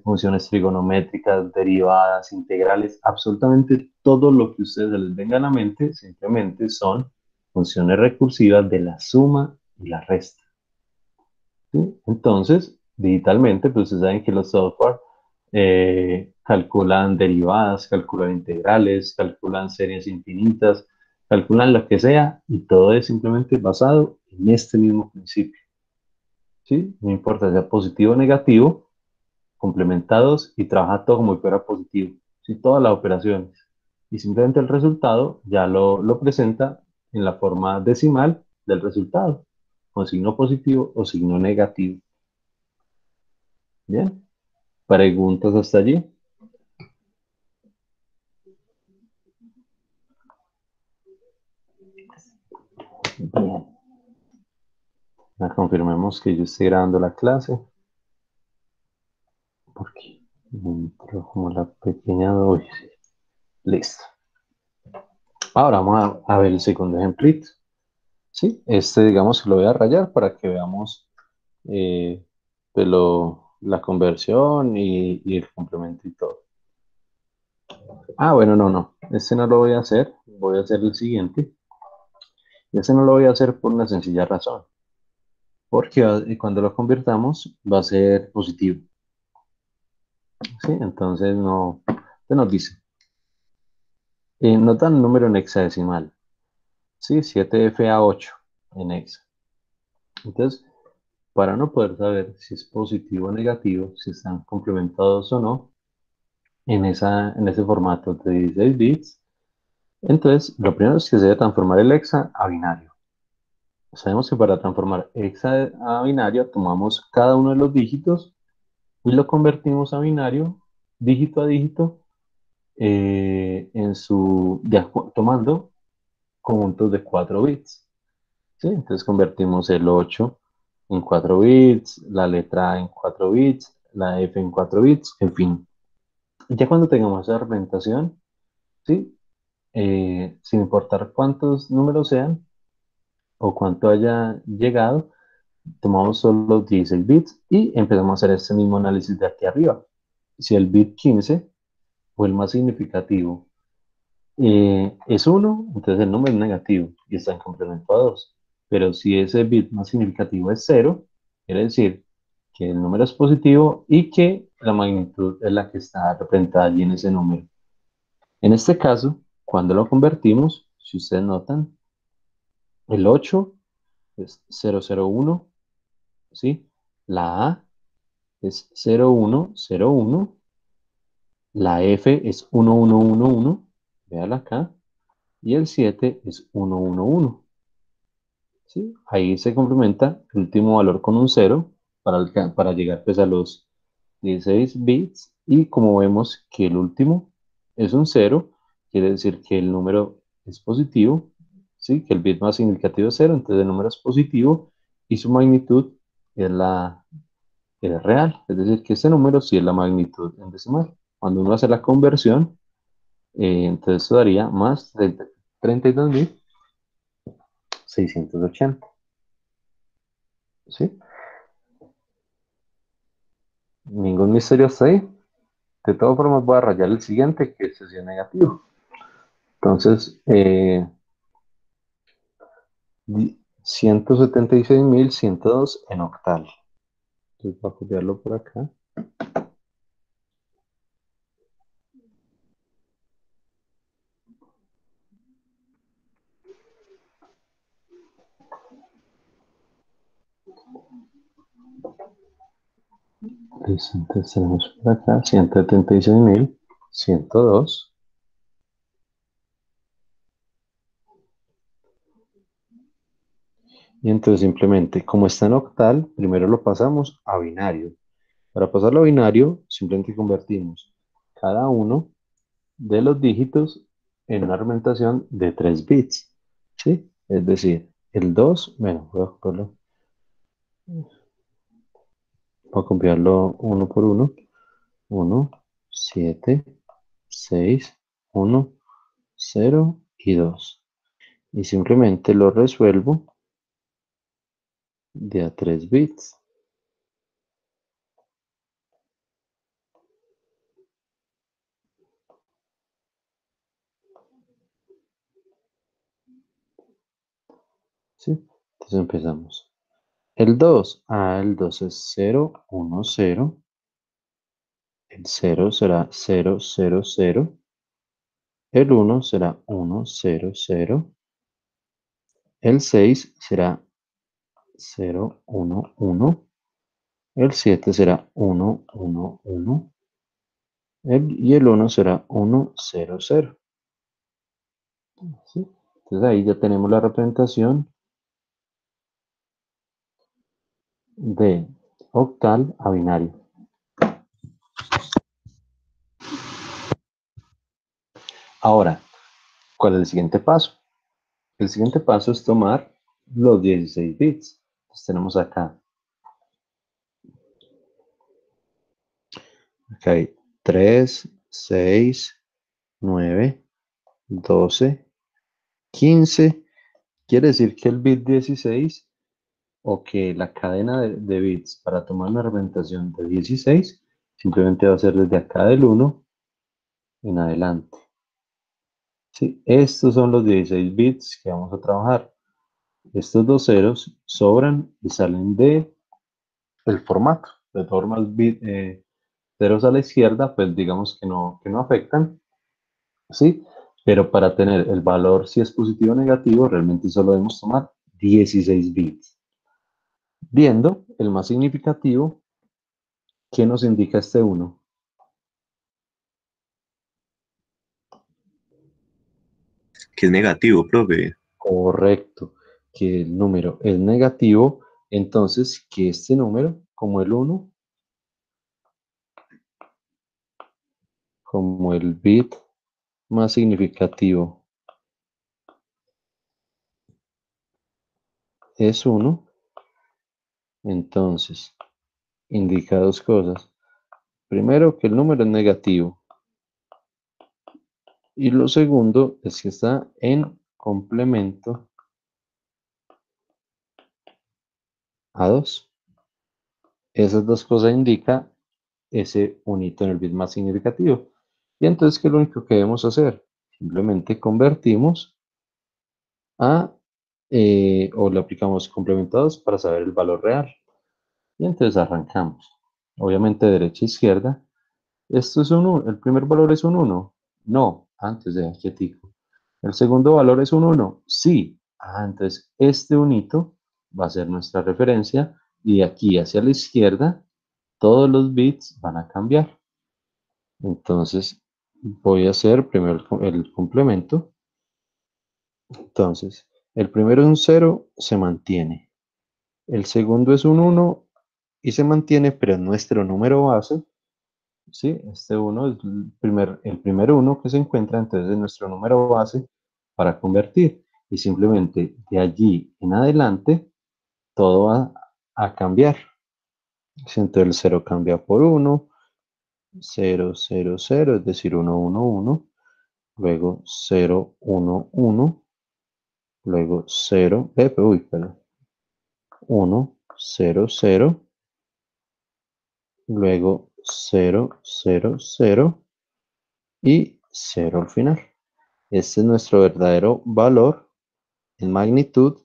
funciones trigonométricas, derivadas, integrales, absolutamente todo lo que ustedes les venga a la mente, simplemente son funciones recursivas de la suma y la resta. ¿Sí? Entonces, digitalmente, pues ustedes saben que los software calculan derivadas, calculan integrales, calculan series infinitas, calculan lo que sea, y todo es simplemente basado en este mismo principio. ¿Sí? No importa sea positivo o negativo, complementados y trabaja todo como si fuera positivo. ¿Sí? Todas las operaciones. Y simplemente el resultado ya lo presenta en la forma decimal del resultado, con signo positivo o signo negativo. Bien, preguntas hasta allí. Bien, ya confirmemos que yo estoy grabando la clase, porque entró como la pequeña dosis. Listo. Ahora vamos a ver el segundo ejemplito. Sí, digamos que lo voy a rayar para que veamos eh, pues la conversión y el complemento y todo. Ah, bueno, no. Este no lo voy a hacer. Voy a hacer el siguiente. Este no lo voy a hacer por una sencilla razón. Porque cuando lo convirtamos va a ser positivo. ¿Sí? Entonces no, se nos dice, Nos dan un número en hexadecimal, ¿sí? 7FA8 en hexa. Entonces, para no poder saber si es positivo o negativo, si están complementados o no, en ese formato de 16 bits, entonces lo primero es que se debe transformar el hexa a binario. Sabemos que para transformar hexa a binario, tomamos cada uno de los dígitos y lo convertimos a binario, dígito a dígito, tomando conjuntos de 4 bits. ¿Sí? Entonces convertimos el 8 en 4 bits, la letra A en 4 bits, la F en 4 bits, en fin. Ya cuando tengamos esa representación, ¿sí? Sin importar cuántos números sean o cuánto haya llegado, tomamos solo los 16 bits y empezamos a hacer este mismo análisis de aquí arriba. Si el bit 15 o el más significativo es 1, entonces el número es negativo y está en complemento a 2. Pero si ese bit más significativo es 0, quiere decir que el número es positivo y que la magnitud es la que está representada allí en ese número. En este caso, cuando lo convertimos, si ustedes notan, el 8 es 001, ¿sí? La A es 0101, la F es 1111, véala acá, y el 7 es 111. ¿Sí? Ahí se complementa el último valor con un 0 para llegar pues, a los 16 bits. Y como vemos que el último es un 0, quiere decir que el número es positivo, ¿sí? Que el bit más significativo es 0, entonces el número es positivo y su magnitud es es real. Es decir, que ese número sí es la magnitud en decimal. Cuando uno hace la conversión, entonces eso daría más de 32.680. ¿Sí? Ningún misterio hasta ahí. De todas formas, voy a rayar el siguiente, que este sí es negativo. Entonces, 176.102 en octal. Entonces, voy a copiarlo por acá. Entonces, tenemos por acá 176.102. Y entonces, simplemente, como está en octal, primero lo pasamos a binario. Para pasarlo a binario, simplemente convertimos cada uno de los dígitos en una argumentación de 3 bits. ¿Sí? Es decir, el 2, bueno, voy a copiarlo uno por uno. 1, 7, 6, 1, 0 y 2. Y simplemente lo resuelvo de a 3 bits. ¿Sí? Entonces empezamos. El 2, el 2 es 0, 1, 0. El 0 será 0, 0, 0. El 1 será 1, 0, 0. El 6 será 0, 1, 1. El 7 será 1, 1, 1. Y el 1 será 1, 0, 0. ¿Sí? Entonces ahí ya tenemos la representación de octal a binario. Ahora, ¿cuál es el siguiente paso? El siguiente paso es tomar los 16 bits. Entonces tenemos acá hay 3, 6, 9, 12, 15. Quiere decir que el bit 16 o que la cadena de bits para tomar una representación de 16 simplemente va a ser desde acá del 1 en adelante. ¿Sí? Estos son los 16 bits que vamos a trabajar. Estos dos ceros sobran y salen de el formato. De todas formas, ceros a la izquierda, pues digamos que no afectan. ¿Sí? Pero para tener el valor, si es positivo o negativo, realmente solo debemos tomar 16 bits. Viendo el más significativo, ¿qué nos indica este 1? Que es negativo, profe. Correcto, que el número es negativo, entonces que este número, como el 1, como el bit más significativo es 1, entonces indica dos cosas. Primero, que el número es negativo. Y lo segundo es que está en complemento a 2. Esas dos cosas indican ese unito en el bit más significativo. Y entonces, ¿qué es lo único que debemos hacer? Simplemente convertimos a, o le aplicamos complementados para saber el valor real. Y entonces arrancamos. Obviamente derecha e izquierda. Esto es un 1. El primer valor es un 1. No, antes de quietico. El segundo valor es un 1. Sí. Entonces este unito va a ser nuestra referencia y de aquí hacia la izquierda todos los bits van a cambiar. Entonces voy a hacer primero el complemento. Entonces, el primero es un 0, se mantiene. El segundo es un 1 y se mantiene, pero es nuestro número base. ¿Sí? Este 1 es el primer 1 que se encuentra, entonces es nuestro número base para convertir. Y simplemente de allí en adelante todo va a cambiar. Entonces el 0 cambia por 1, 0, 0, 0, es decir, 1, 1, 1. Luego 0, 1, 1. Luego 0, perdón. 1, 0, 0. Luego 0, 0, 0 y 0 al final. Este es nuestro verdadero valor en magnitud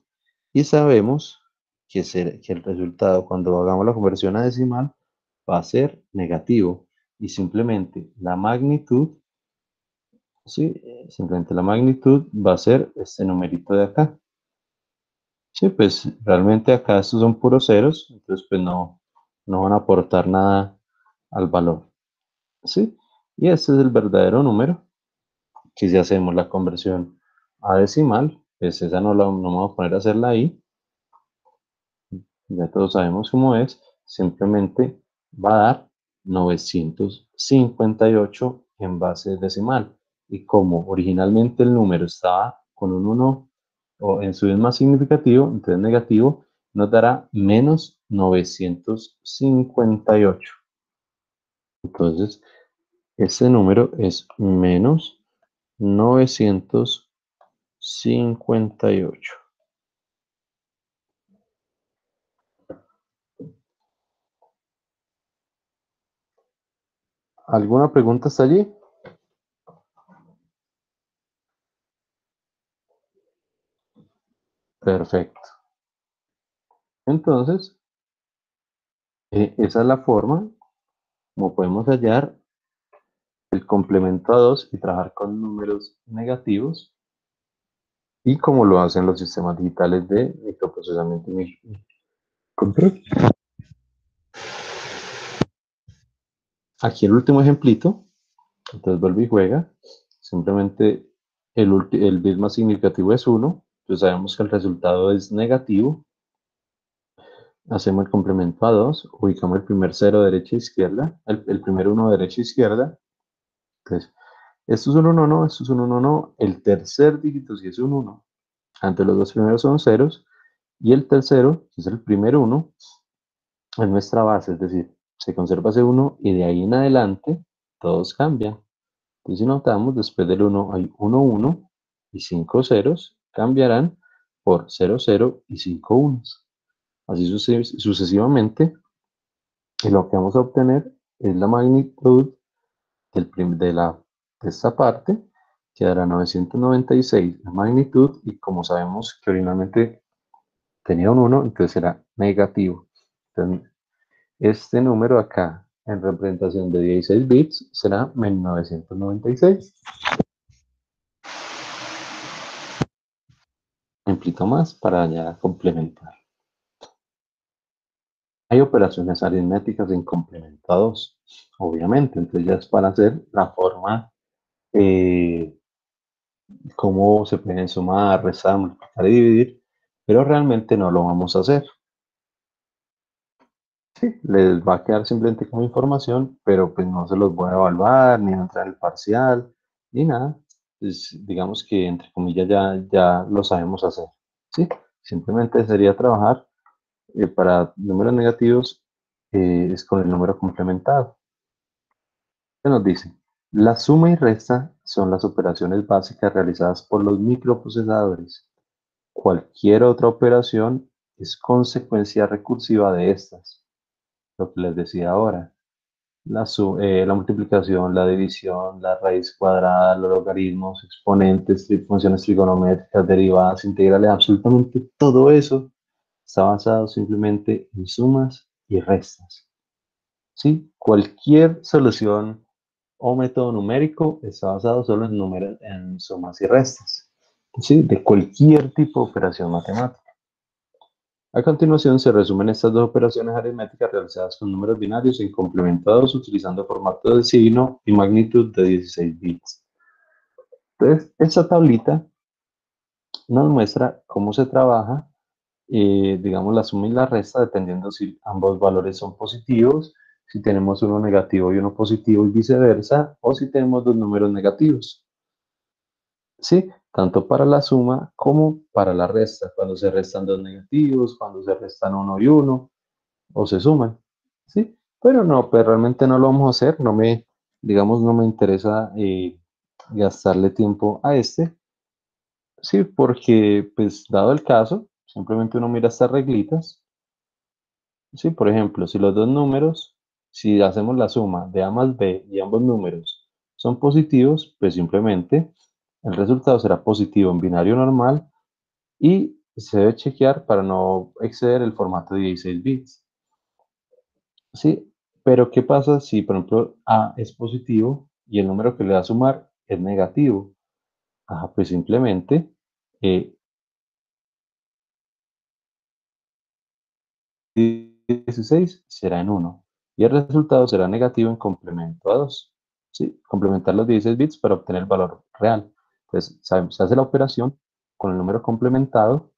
y sabemos que el resultado cuando hagamos la conversión a decimal va a ser negativo y simplemente la magnitud, ¿sí? Simplemente la magnitud va a ser este numerito de acá. Sí, pues realmente acá estos son puros ceros, entonces pues no van a aportar nada al valor. ¿Sí? Y este es el verdadero número, que si hacemos la conversión a decimal, pues esa no vamos a poner a hacerla ahí, ya todos sabemos cómo es, simplemente va a dar 958 en base decimal. Y como originalmente el número estaba con un 1 o en su bit más significativo, entonces negativo, nos dará menos 958. Entonces, este número es menos 958. ¿Alguna pregunta hasta allí? Perfecto. Entonces, esa es la forma como podemos hallar el complemento a 2 y trabajar con números negativos y como lo hacen los sistemas digitales de microprocesamiento y control. Aquí el último ejemplito. Entonces vuelve y juega. Simplemente el bit más significativo es 1. Entonces sabemos que el resultado es negativo. Hacemos el complemento a 2. Ubicamos el primer 0 derecha e izquierda. El primer 1 derecha e izquierda. Entonces, esto es un 1, no, esto es un 1, no. El tercer dígito sí es un 1. Ante los dos primeros son ceros. Y el tercero, que es el primer 1, es nuestra base. Es decir, se conserva ese 1 y de ahí en adelante todos cambian. Entonces, si notamos, después del 1 hay 1, 1 y 5 ceros, cambiarán por 0, 0 y 5 unos. Así sucesivamente, y lo que vamos a obtener es la magnitud de esta parte, que dará 996 en magnitud, y como sabemos que originalmente tenía un 1, entonces será negativo. Entonces, este número acá, en representación de 16 bits, será 1996. ejemplito más para ya complementar. Hay operaciones aritméticas en complemento a 2, obviamente, entonces ya es para hacer la forma, cómo se pueden sumar, restar, multiplicar y dividir, pero realmente no lo vamos a hacer. Sí, les va a quedar simplemente como información, pero pues no se los voy a evaluar, ni entrar en el parcial, ni nada. Pues, digamos que entre comillas ya lo sabemos hacer. ¿Sí? Simplemente sería trabajar para números negativos, es con el número complementado. ¿Qué nos dice? La suma y resta son las operaciones básicas realizadas por los microprocesadores. Cualquier otra operación es consecuencia recursiva de estas. Lo que les decía ahora. La multiplicación, la división, la raíz cuadrada, los logaritmos, exponentes, funciones trigonométricas, derivadas, integrales, absolutamente todo eso está basado simplemente en sumas y restas. ¿Sí? Cualquier solución o método numérico está basado solo en números, en sumas y restas. ¿Sí? De cualquier tipo de operación matemática. A continuación se resumen estas dos operaciones aritméticas realizadas con números binarios e complementados utilizando formato de signo y magnitud de 16 bits. Entonces, esta tablita nos muestra cómo se trabaja, digamos, la suma y la resta, dependiendo si ambos valores son positivos, si tenemos uno negativo y uno positivo y viceversa, o si tenemos dos números negativos. ¿Sí? Tanto para la suma como para la resta, cuando se restan dos negativos, cuando se restan uno y uno, o se suman, ¿sí? Pero no, pues realmente no lo vamos a hacer, digamos, no me interesa gastarle tiempo a este, sí, porque, pues, dado el caso, simplemente uno mira estas reglitas, sí, por ejemplo, si los dos números, si hacemos la suma de A más B y ambos números son positivos, pues simplemente el resultado será positivo en binario normal y se debe chequear para no exceder el formato de 16 bits. Sí, pero ¿qué pasa si, por ejemplo, A es positivo y el número que le va a sumar es negativo? Ajá, pues simplemente eh, 16 será en 1 y el resultado será negativo en complemento a 2. ¿Sí? Complementar los 16 bits para obtener el valor real. Pues se hace la operación con el número complementado,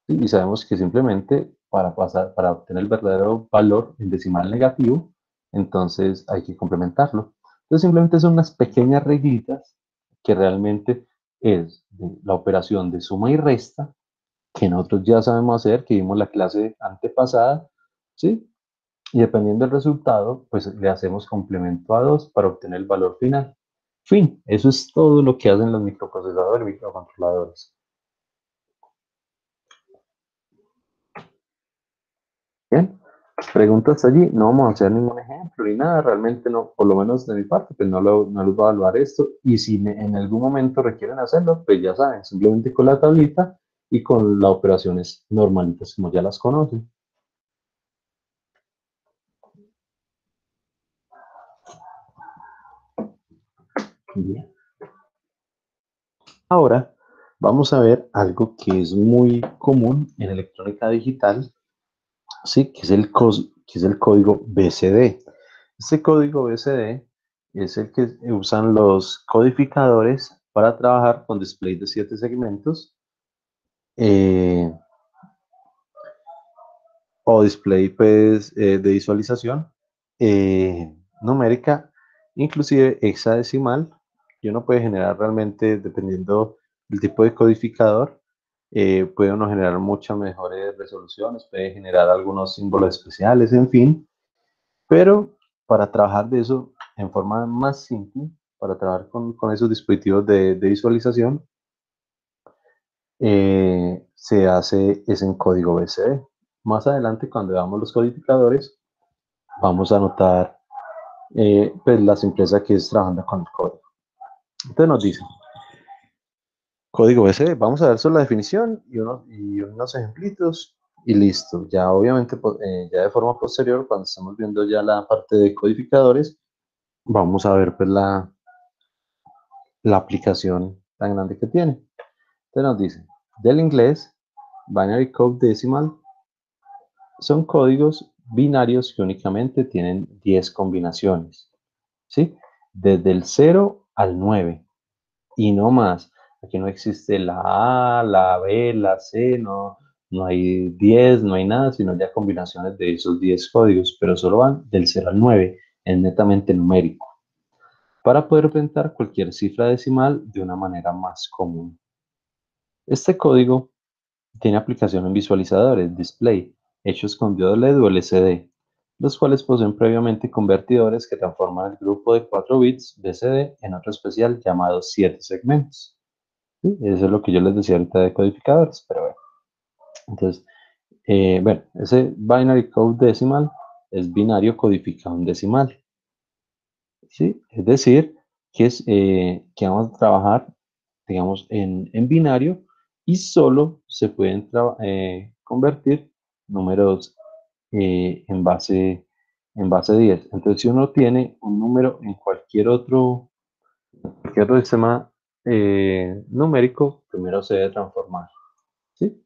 ¿sí? Y sabemos que simplemente para obtener el verdadero valor en decimal negativo, entonces hay que complementarlo. Entonces simplemente son unas pequeñas reglitas que realmente es la operación de suma y resta que nosotros ya sabemos hacer, que vimos la clase antepasada, ¿sí? Y dependiendo del resultado, pues le hacemos complemento a 2 para obtener el valor final. Fin, eso es todo lo que hacen los microprocesadores y microcontroladores. Bien, preguntas allí, no vamos a hacer ningún ejemplo ni nada, realmente no, por lo menos de mi parte, pues no les voy a evaluar esto, y si en algún momento requieren hacerlo, pues ya saben, simplemente con la tablita y con las operaciones normalitas como ya las conocen. Bien. Ahora vamos a ver algo que es muy común en electrónica digital, ¿sí? Que es el código BCD. Este código BCD es el que usan los codificadores para trabajar con display de 7 segmentos eh, o display pues, de visualización numérica, inclusive hexadecimal, y uno puede generar realmente, dependiendo del tipo de codificador, puede uno generar muchas mejores resoluciones, puede generar algunos símbolos especiales, en fin, pero para trabajar de eso en forma más simple, para trabajar con esos dispositivos de visualización, se hace es en código BCD. Más adelante, cuando veamos los codificadores, vamos a notar pues la simpleza que es trabajando con el código. Entonces nos dice, código BCD, vamos a ver solo la definición y unos ejemplitos y listo. Ya obviamente, ya de forma posterior, cuando estamos viendo ya la parte de codificadores, vamos a ver pues la aplicación tan grande que tiene. Entonces nos dice, del inglés Binary Code Decimal son códigos binarios que únicamente tienen 10 combinaciones, ¿sí? Desde el 0 al 9 y no más. Aquí no existe la A, la B, la C, no hay 10, no hay nada, sino ya combinaciones de esos 10 códigos, pero solo van del 0 al 9, es netamente numérico, para poder representar cualquier cifra decimal de una manera más común. Este código tiene aplicación en visualizadores, display, hechos con diodo LED o LCD, los cuales poseen previamente convertidores que transforman el grupo de 4 bits BCD en otro especial llamado 7 segmentos. ¿Sí? Eso es lo que yo les decía ahorita de codificadores, pero bueno. Entonces, bueno, ese binary code decimal es binario codificado en decimal. ¿Sí? Es decir, que vamos a trabajar, digamos, en binario y solo se pueden convertir números en base 10. Entonces, si uno tiene un número en cualquier otro sistema numérico, primero se debe transformar. ¿Sí?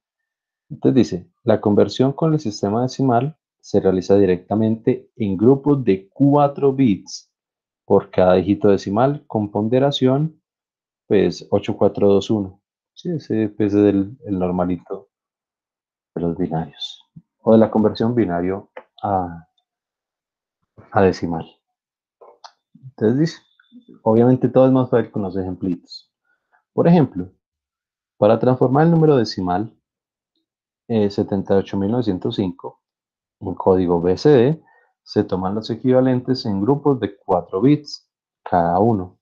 Entonces dice, la conversión con el sistema decimal se realiza directamente en grupos de 4 bits por cada dígito decimal con ponderación, pues 8421. Sí, ese pues, es el normalito de los binarios. O de la conversión binario a decimal. Entonces dice, obviamente todo es más fácil con los ejemplitos. Por ejemplo, para transformar el número decimal 78.905 en código BCD, se toman los equivalentes en grupos de 4 bits cada uno.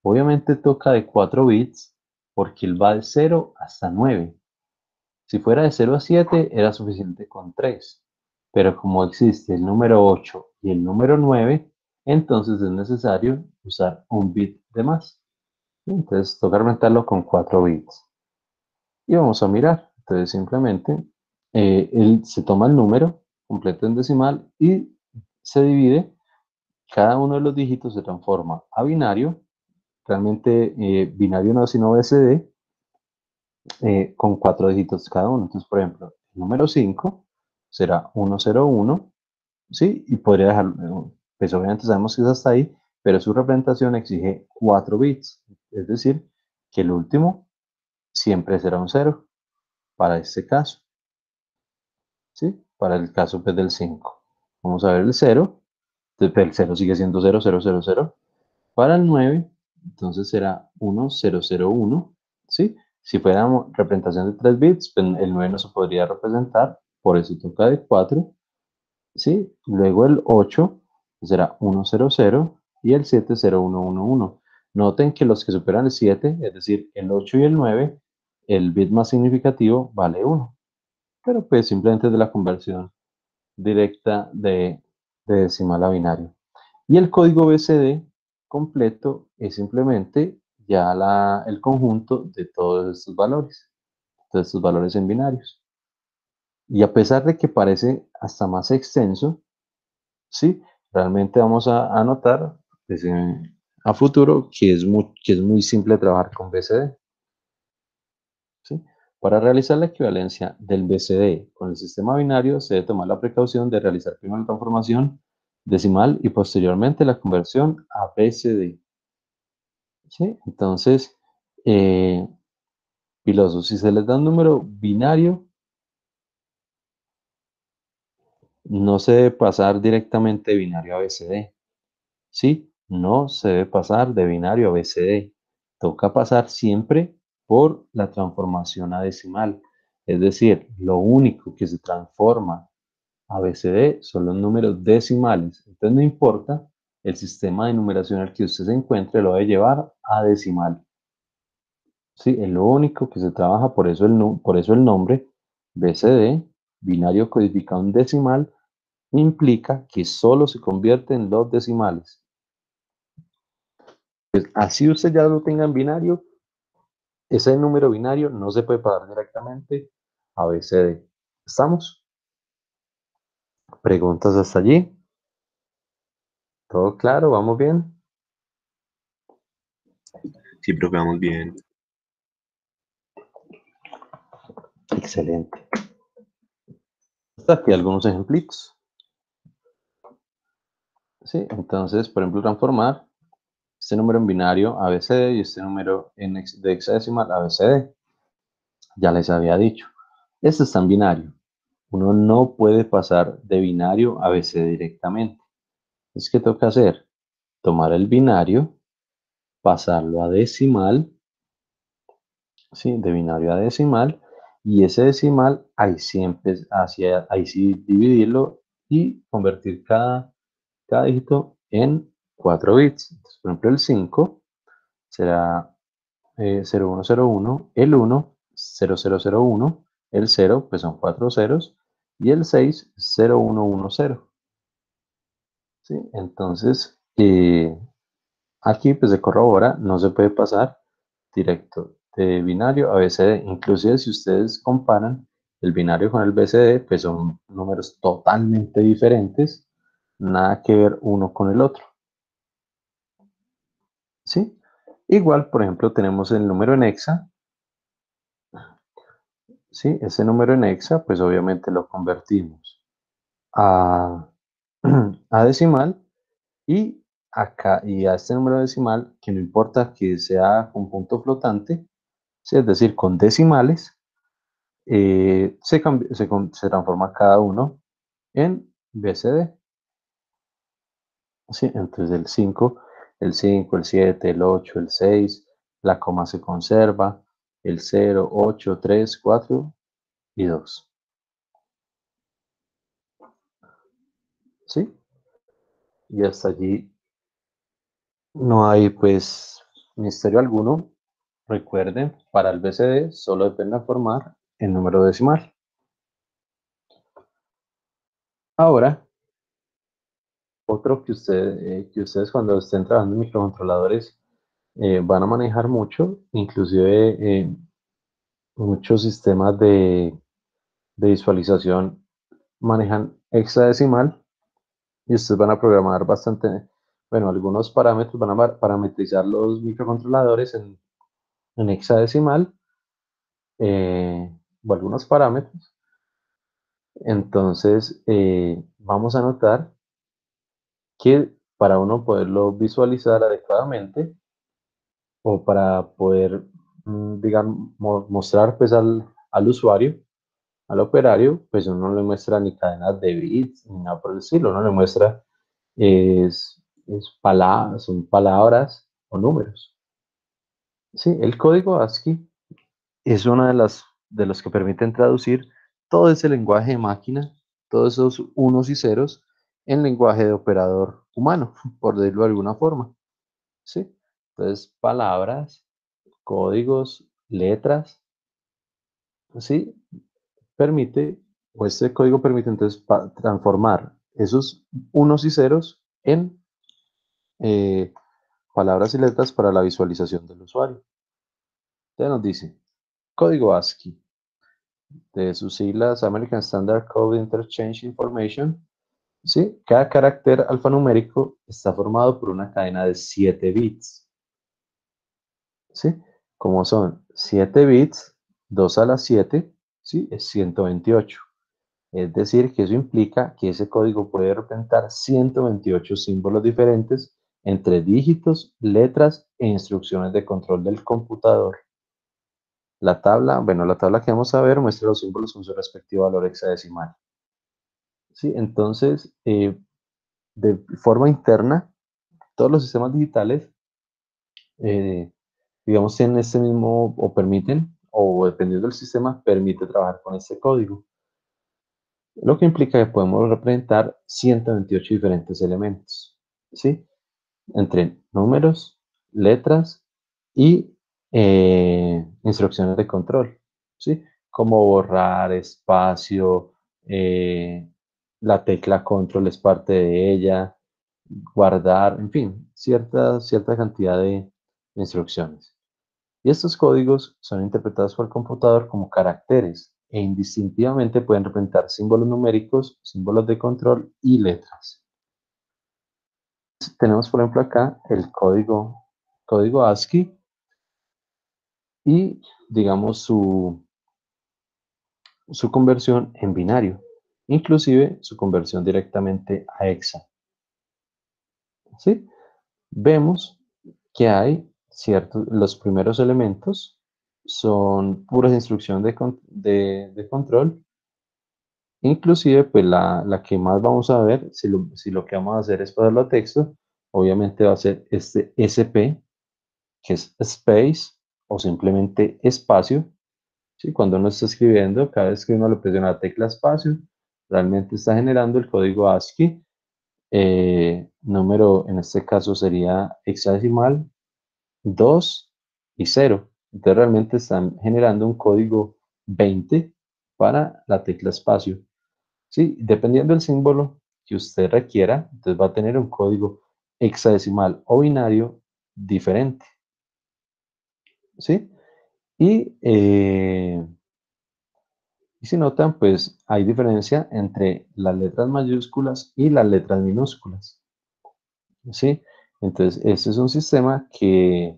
Obviamente toca de 4 bits porque él va de 0 hasta 9. Si fuera de 0 a 7 era suficiente con 3. Pero como existe el número 8 y el número 9, entonces es necesario usar un bit de más. Entonces toca aumentarlo con 4 bits. Y vamos a mirar. Entonces simplemente él se toma el número completo en decimal y se divide. Cada uno de los dígitos se transforma a binario. Realmente binario no, sino BCD, con 4 dígitos cada uno. Entonces, por ejemplo, el número 5 será 101, ¿sí? Y podría dejar, pues obviamente sabemos que es hasta ahí, pero su representación exige 4 bits. Es decir, que el último siempre será un 0 para este caso, ¿sí? Para el caso pues, del 5. Vamos a ver el 0. Entonces, el 0 sigue siendo 0, 0, 0, 0. Para el 9, entonces será 1001, ¿sí? Si fuéramos representación de 3 bits, pues el 9 no se podría representar, por eso toca de 4, ¿sí? Luego el 8 será 100 y el 7 0111. Noten que los que superan el 7, es decir, el 8 y el 9, el bit más significativo vale 1, pero pues simplemente es de la conversión directa de decimal a binario. Y el código BCD completo es simplemente ya el conjunto de todos estos valores en binarios. Y a pesar de que parece hasta más extenso, sí, realmente vamos a notar pues, a futuro que es muy simple trabajar con BCD. ¿Sí? Para realizar la equivalencia del BCD con el sistema binario, se debe tomar la precaución de realizar primero la transformación decimal y posteriormente la conversión a BCD. ¿Sí? Entonces, eh, pilosos, si se les da un número binario, no se debe pasar directamente de binario a BCD. ¿Sí? No se debe pasar de binario a BCD. Toca pasar siempre por la transformación a decimal. Es decir, lo único que se transforma ABCD son los números decimales. Entonces no importa el sistema de numeración al que usted se encuentre, lo debe llevar a decimal. Sí, es lo único que se trabaja, por eso el nombre BCD, binario codificado en decimal, implica que solo se convierte en los decimales. Pues así usted ya lo tenga en binario, ese número binario no se puede pasar directamente a BCD. ¿Estamos? ¿Preguntas hasta allí? ¿Todo claro? ¿Vamos bien? Sí, profe, vamos bien. Excelente. Hasta aquí algunos ejemplitos. Sí, entonces, por ejemplo, transformar este número en binario ABCD y este número de hexadecimal ABCD. Ya les había dicho. Este está en binario. Uno no puede pasar de binario a BC directamente. Es que toca hacer, tomar el binario, pasarlo a decimal, ¿sí? De binario a decimal, y ese decimal, ahí ahí sí dividirlo y convertir cada dígito en 4 bits. Entonces, por ejemplo, el 5 será 0101, el 1, 0001, el 0, pues son 4 ceros, y el 6, 0110. ¿Sí? Entonces, aquí pues se corrobora, no se puede pasar directo de binario a BCD. Inclusive si ustedes comparan el binario con el BCD, pues son números totalmente diferentes, nada que ver uno con el otro. ¿Sí? Igual, por ejemplo, tenemos el número en hexa. ¿Sí? Ese número en hexa, pues obviamente lo convertimos a, a decimal. Y acá, y a este número decimal, que no importa que sea con punto flotante, ¿sí? Es decir, con decimales, se transforma cada uno en BCD. ¿Sí? Entonces el 5, el 7, el 8, el 6, la coma se conserva, el 0, 8, 3, 4 y 2. ¿Sí? Y hasta allí no hay pues misterio alguno. Recuerden, para el BCD solo depende formar el número decimal. Ahora, otro que ustedes cuando estén trabajando en microcontroladores van a manejar mucho, inclusive muchos sistemas de visualización manejan hexadecimal y ustedes van a programar bastante, bueno, algunos parámetros, van a parametrizar los microcontroladores en hexadecimal o algunos parámetros. Entonces, vamos a notar que para uno poderlo visualizar adecuadamente o para poder, digamos, mostrar pues al usuario, al operario, pues uno no le muestra ni cadenas de bits ni nada por el estilo, uno le muestra palabras, son palabras o números. Sí, el código ASCII es una de los que permiten traducir todo ese lenguaje de máquina, todos esos unos y ceros, en lenguaje de operador humano, por decirlo de alguna forma. ¿Sí? Entonces, palabras, códigos, letras, ¿sí? Permite, o este código permite entonces transformar esos unos y ceros en eh, palabras y letras para la visualización del usuario. Entonces nos dice, código ASCII, de sus siglas American Standard Code Interchange Information, ¿sí? Cada carácter alfanumérico está formado por una cadena de 7 bits, ¿sí? Como son 7 bits, 2 a la 7, ¿sí? Es 128. Es decir, que eso implica que ese código puede representar 128 símbolos diferentes entre dígitos, letras e instrucciones de control del computador. La tabla que vamos a ver muestra los símbolos con su respectivo valor hexadecimal. ¿Sí? Entonces, de forma interna, todos los sistemas digitales, eh, digamos, tienen este mismo, o permiten, o dependiendo del sistema, permite trabajar con este código. Lo que implica que podemos representar 128 diferentes elementos, ¿sí? Entre números, letras y instrucciones de control, ¿sí? Como borrar, espacio, la tecla control es parte de ella, guardar, en fin, cierta cantidad de instrucciones. Y estos códigos son interpretados por el computador como caracteres e indistintivamente pueden representar símbolos numéricos, símbolos de control y letras. Tenemos, por ejemplo, acá el código ASCII y, digamos, su conversión en binario, inclusive su conversión directamente a hexa. ¿Sí? Vemos que hay ciertos, los primeros elementos son puras instrucciones de control. Inclusive, pues la que más vamos a ver, si lo que vamos a hacer es pasarlo a texto, obviamente va a ser este SP, que es space o simplemente espacio. ¿Sí? Cuando uno está escribiendo, cada vez que uno le presiona la tecla espacio, realmente está generando el código ASCII. Número, en este caso sería hexadecimal 2 y 0. Entonces realmente están generando un código 20 para la tecla espacio. ¿Sí? Dependiendo del símbolo que usted requiera, entonces va a tener un código hexadecimal o binario diferente. ¿Sí? Y, y si notan, pues hay diferencia entre las letras mayúsculas y las letras minúsculas. ¿Sí? Entonces, este es un sistema que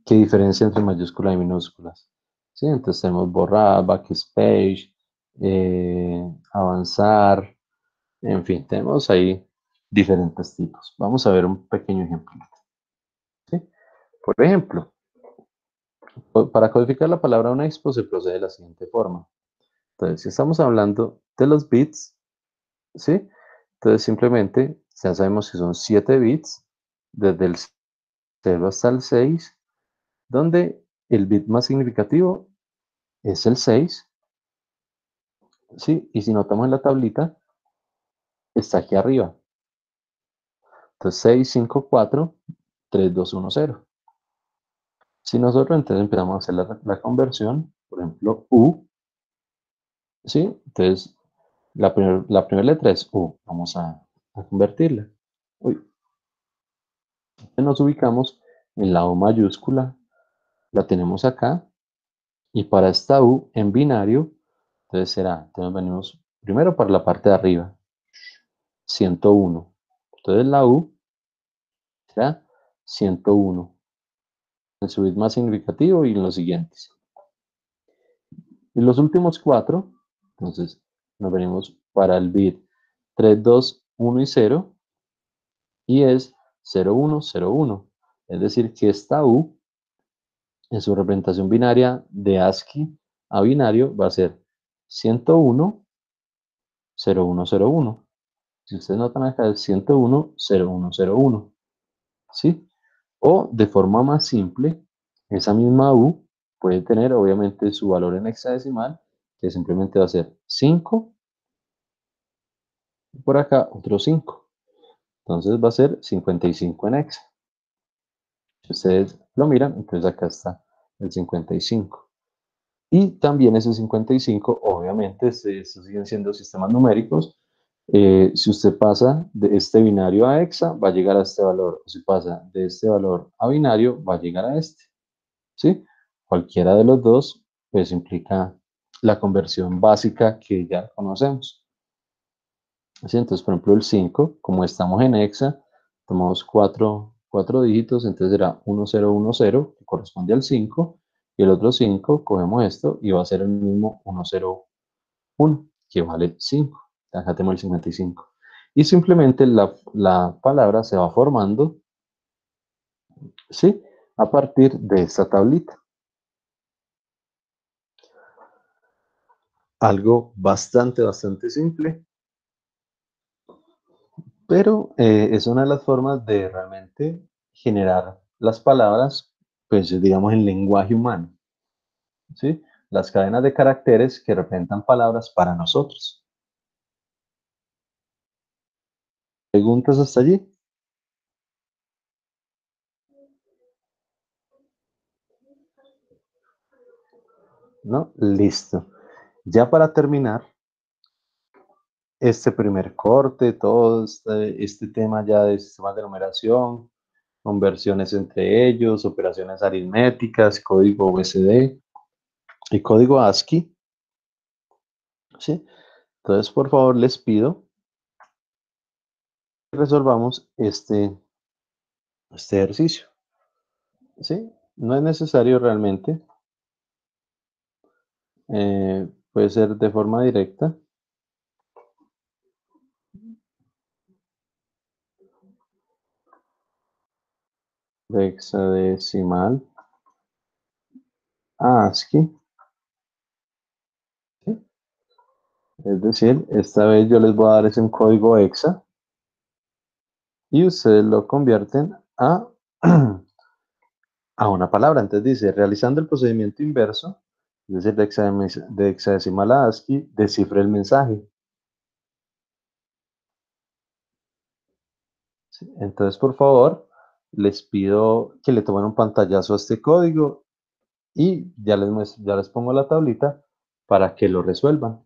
diferencia entre mayúsculas y minúsculas. ¿Sí? Entonces tenemos borrar, backspace, avanzar, en fin, tenemos ahí diferentes tipos. Vamos a ver un pequeño ejemplo. ¿Sí? Por ejemplo, para codificar la palabra una expo se procede de la siguiente forma. Entonces, si estamos hablando de los bits, ¿sí? Entonces simplemente ya sabemos que son 7 bits, desde el 0 hasta el 6, donde el bit más significativo es el 6, ¿sí? Y si notamos en la tablita, está aquí arriba. Entonces 6, 5, 4, 3, 2, 1, 0. Si nosotros entonces empezamos a hacer la conversión, por ejemplo, U, ¿sí? Entonces la primera letra es U, vamos a convertirla. Uy. Entonces nos ubicamos en la U mayúscula, la tenemos acá, y para esta U en binario, entonces será, entonces venimos primero para la parte de arriba, 101. Entonces la U será 101, en su bit más significativo y en los siguientes. Y los últimos 4, entonces nos venimos para el bit 3, 2, 1 y 0, y es 0, 1, 0, 1. Es decir, que esta U, en su representación binaria de ASCII a binario, va a ser 101, 0, 1, 0, 1. Si ustedes notan acá es 101, 0, 1, 0, 1. ¿Sí? O de forma más simple, esa misma U puede tener obviamente su valor en hexadecimal, que simplemente va a ser 5, y por acá otro 5. Entonces va a ser 55 en hexa. Si ustedes lo miran, entonces acá está el 55. Y también ese 55, obviamente, estos siguen siendo sistemas numéricos. Si usted pasa de este binario a hexa, va a llegar a este valor. O si pasa de este valor a binario, va a llegar a este. ¿Sí? Cualquiera de los dos, pues implica la conversión básica que ya conocemos. ¿Sí? Entonces, por ejemplo, el 5, como estamos en hexa, tomamos 4 dígitos, entonces será 1010, que corresponde al 5, y el otro 5, cogemos esto y va a ser el mismo 101, que vale 5. Acá tenemos el 55. Y simplemente la palabra se va formando, ¿sí? A partir de esta tablita. Algo bastante simple, pero es una de las formas de realmente generar las palabras, pues digamos en lenguaje humano, ¿sí? Las cadenas de caracteres que representan palabras para nosotros. ¿Preguntas hasta allí? ¿No? Listo. Ya para terminar este primer corte, todo este tema ya de sistemas de numeración, conversiones entre ellos, operaciones aritméticas, código BCD y código ASCII, ¿sí? Entonces, por favor, les pido que resolvamos este ejercicio, ¿sí? No es necesario realmente Puede ser de forma directa. De hexadecimal a ASCII. ¿Sí? Es decir, esta vez yo les voy a dar ese un código hexa y ustedes lo convierten a, a una palabra. Entonces dice, realizando el procedimiento inverso, es decir, de hexadecimal a ASCII, descifre el mensaje. ¿Sí? Entonces, por favor, les pido que le tomen un pantallazo a este código y ya les pongo la tablita para que lo resuelvan.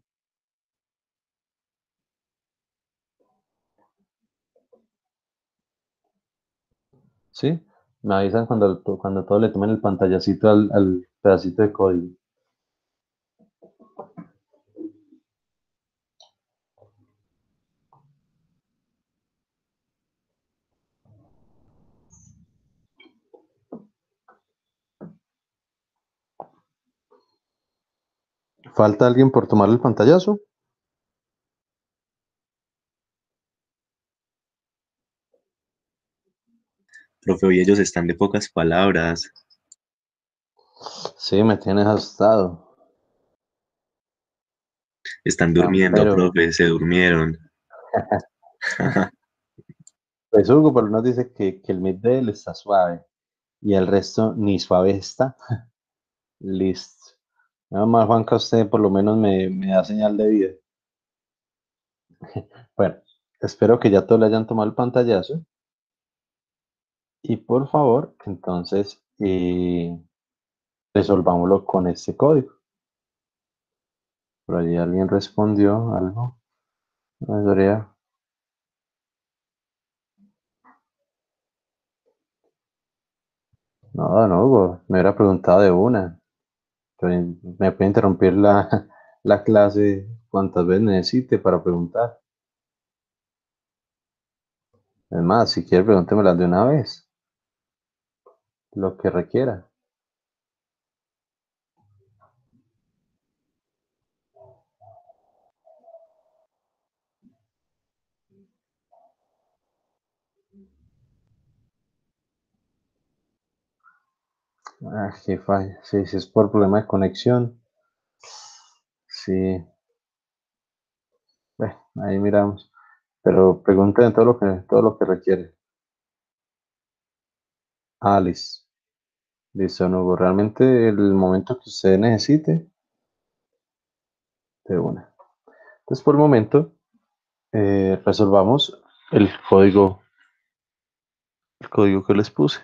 ¿Sí? Me avisan cuando todos le tomen el pantallacito al pedacito de código. ¿Falta alguien por tomar el pantallazo? Profe, hoy ellos están de pocas palabras. Sí, me tienes asustado. Están durmiendo, Pero, profe, se durmieron. pues Hugo, por lo menos dice que el mid de él está suave y el resto ni suave está. Listo. Nada más, Juanca, usted por lo menos me da señal de vida. Bueno, espero que ya todos le hayan tomado el pantallazo. Y por favor, entonces, resolvámoslo con este código. Por ahí alguien respondió algo. Andrea. No, no, Hugo, me hubiera preguntado de una. Me puede interrumpir la clase cuantas veces necesite para preguntar. Es más, si quiere, pregúntemela de una vez, lo que requiera. Ah, qué falla. Sí, si es por problema de conexión. Sí, bueno, ahí miramos. Pero pregúntenme todo lo que requiere. Ah, listo. Listo, no, Hugo. Realmente el momento que usted necesite, de una. Entonces, por el momento, resolvamos el código que les puse.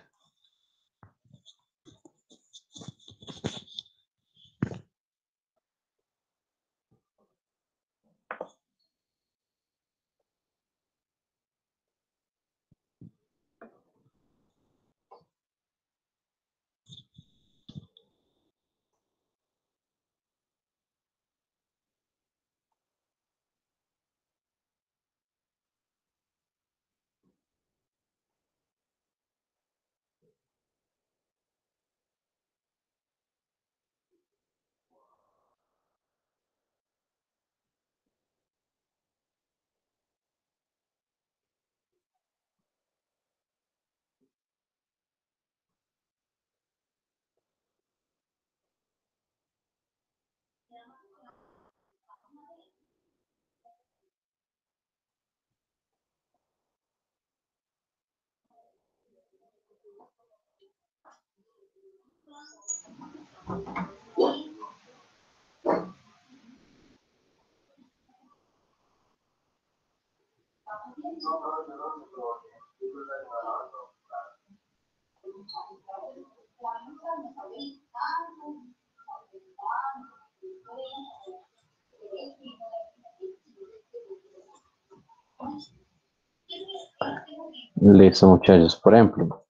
Listo, muchachos. Por ejemplo,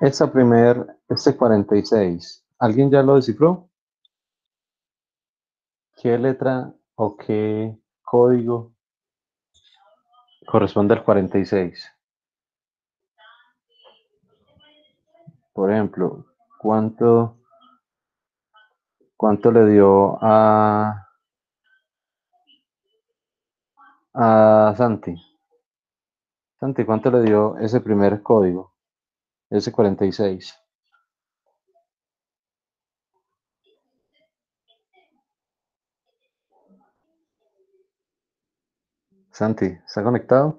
este 46, ¿alguien ya lo descifró? ¿Qué letra o qué código corresponde al 46? Por ejemplo, ¿Cuánto le dio a Santi? Santi, ¿cuánto le dio ese primer código? Ese 46. Santi, ¿está conectado?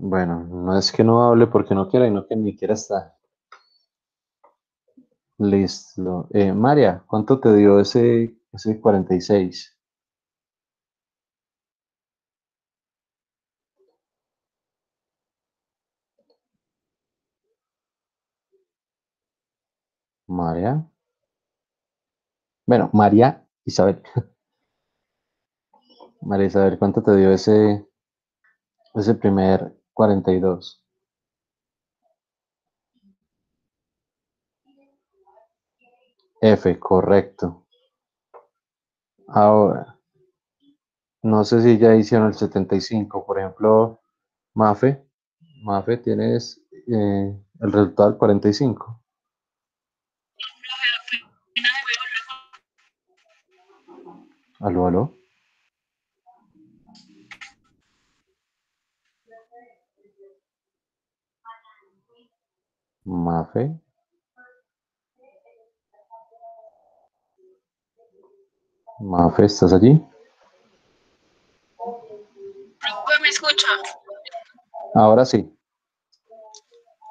Bueno, no es que no hable porque no quiera, y no que ni quiera estar. Listo. María, ¿cuánto te dio ese 46? María. Bueno, María Isabel. María Isabel, ¿cuánto te dio ese primer 42? F, correcto. Ahora, no sé si ya hicieron el 75. Por ejemplo, Mafe. Mafe, tienes el resultado del 45. Aló, aló. Mafe. Mafe, ¿estás allí? Pues me escucha. Ahora sí.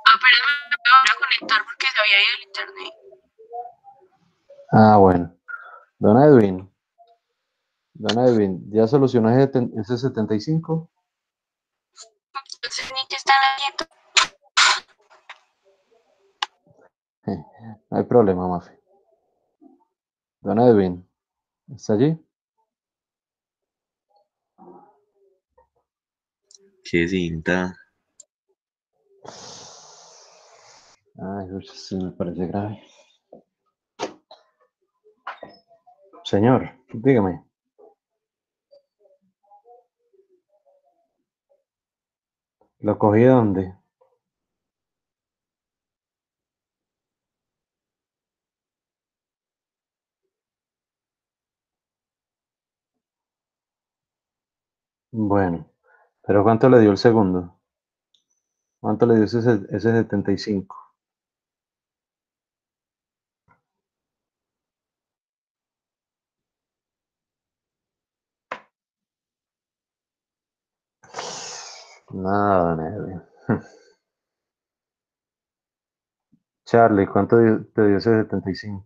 Apenas me voy a conectar porque se había ido el internet. Ah, bueno. Don Edwin. Don Edwin, ¿ya solucionó ese 75? Entonces ni que están haciendo. No hay problema, Mafe. Don Edwin, ¿está allí? Qué cinta. Ay, uy, sí me parece grave. Señor, dígame. ¿Lo cogí dónde? Bueno, pero ¿cuánto le dio el segundo? ¿Cuánto le dio ese 75? Nada, don Edwin. Charlie, ¿cuánto te dio ese 75?